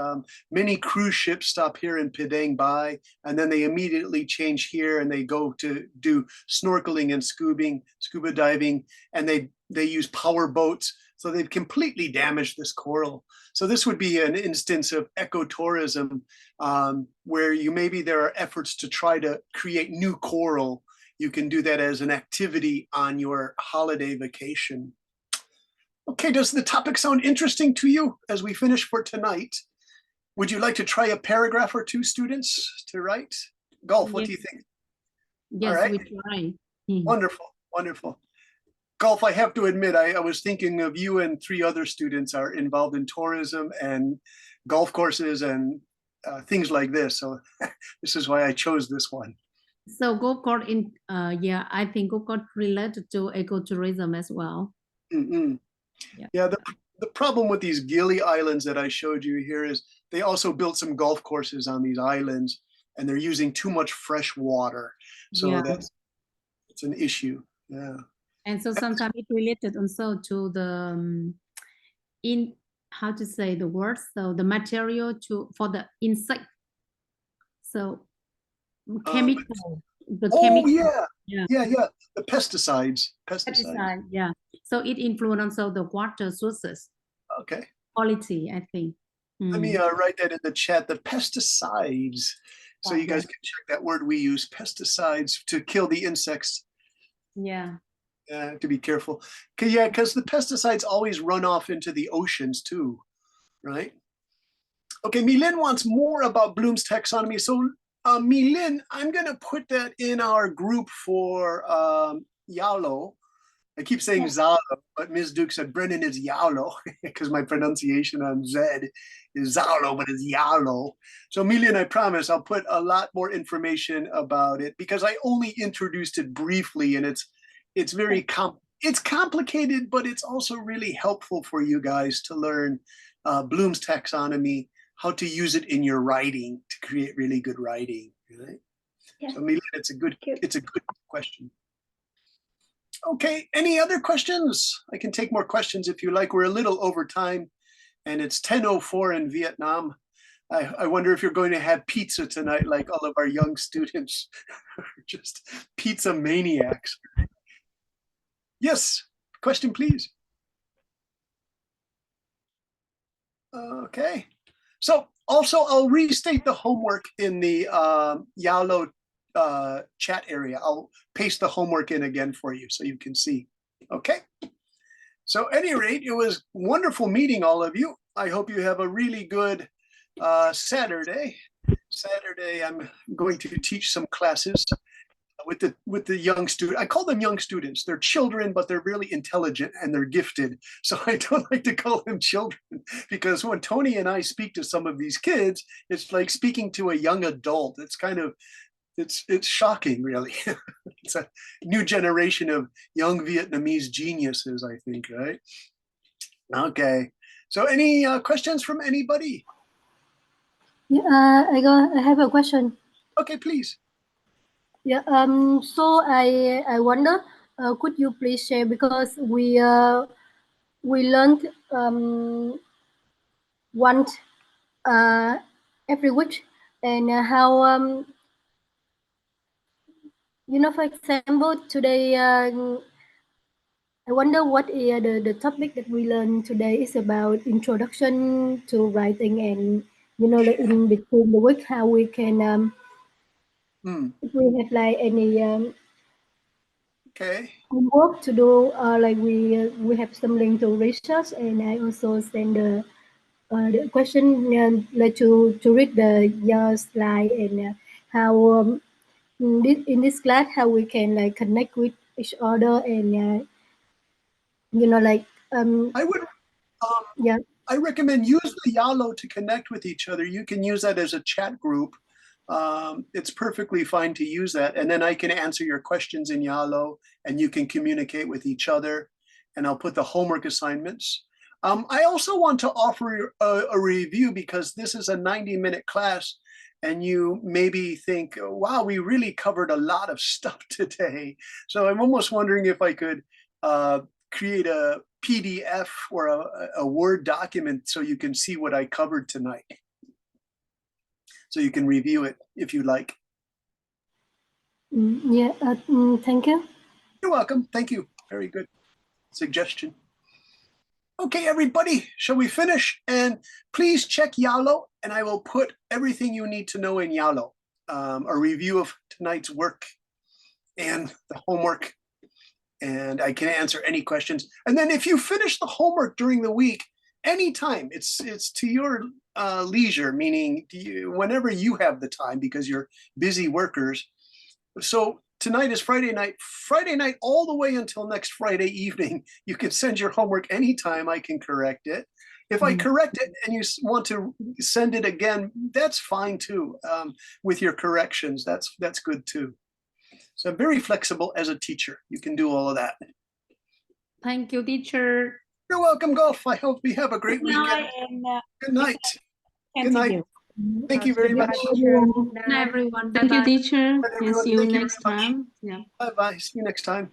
Many cruise ships stop here in Padang Bai, and then they immediately change here and they go to do snorkeling and scuba diving, and they use power boats. So they've completely damaged this coral. So this would be an instance of ecotourism where maybe there are efforts to try to create new coral. You can do that as an activity on your holiday vacation. Okay, does the topic sound interesting to you as we finish for tonight? Would you like to try a paragraph or 2, students, to write? Golf, what do you think? Yes, All right. we try. Wonderful, wonderful. Golf, I have to admit, I was thinking of you and 3 other students are involved in tourism and golf courses and things like this. So this is why I chose this one. So golf course I think golf course related to ecotourism as well. Yeah, the problem with these Gili Islands that I showed you here is they also built some golf courses on these islands. and they're using too much fresh water. So Yeah. it's an issue. Yeah. And so sometimes it related also to the in how to say the word, so the material for the insect. So chemical, the Oh chemical. yeah. The pesticides. Pesticide, yeah. So it influences also the water sources Okay. quality, I think. Let me write that in the chat. The pesticides. So you guys Yeah. can check that word we use, pesticides, to kill the insects. Yeah. To be careful. Yeah, because the pesticides always run off into the oceans too, right? Okay, Milin wants more about Bloom's taxonomy. So Milin, I'm gonna put that in our group for Yalo. I keep saying Zalo, but Ms. Duke said Brennan is Yalo because my pronunciation on Z is Zalo, but it's Yalo. So Milin, I promise I'll put a lot more information about it because I only introduced it briefly, and it's very it's complicated, but it's also really helpful for you guys to learn Bloom's taxonomy, how to use it in your writing to create really good writing. Right? Yeah. So Milin, it's a good question. Okay, any other questions? I can take more questions if you like. We're a little over time, and it's 10:04 in Vietnam. I wonder if you're going to have pizza tonight, like all of our young students, just pizza maniacs. Yes, question, please. Okay, so also I'll restate the homework in the Yalo chat area. I'll paste the homework in again for you so you can see. Okay. So at any rate, it was wonderful meeting all of you. I hope you have a really good Saturday. Saturday, I'm going to teach some classes with the young student. I call them young students. They're children, but they're really intelligent and they're gifted. So I don't like to call them children because when Tony and I speak to some of these kids, it's like speaking to a young adult. It's kind of it's shocking, really. It's a new generation of young Vietnamese geniuses, I think, right? Okay. So any questions from anybody? Yeah, I have a question. Okay, please. Yeah. So I wonder, could you please share, because we learned once every week, and how for example, today I wonder what the topic that we learned today is about introduction to writing, and like in between the week, how we can if we have like any okay homework to do, like we have something to research, and I also send the question like to read your slide, and how in this class how we can like connect with each other, and like I would yeah. I recommend use the Yalo to connect with each other. You can use that as a chat group. It's perfectly fine to use that. And then I can answer your questions in Yalo and you can communicate with each other. And I'll put the homework assignments. I also want to offer a review because this is a 90-minute class and you maybe think, wow, we really covered a lot of stuff today. So I'm almost wondering if I could create a PDF or a Word document so you can see what I covered tonight. So you can review it if you like. Yeah, thank you. You're welcome. Thank you. Very good suggestion. Okay, everybody, shall we finish? And please check Yalo, and I will put everything you need to know in Yalo. A review of tonight's work and the homework, and I can answer any questions. And then if you finish the homework during the week, anytime, it's to your leisure, meaning whenever you have the time because you're busy workers. So tonight is Friday night. Friday night all the way until next Friday evening, you can send your homework anytime. I can correct it. If I correct it and you want to send it again, that's fine too. With your corrections, that's good too. So I'm very flexible as a teacher. You can do all of that. Thank you, teacher. You're welcome, Golf. I hope we have a great weekend. And, good night. Good night. Thank you very much. Everyone. Thank you, teacher. Bye, And everyone. see you Thank you next very much. time. Yeah. Bye bye. See you next time.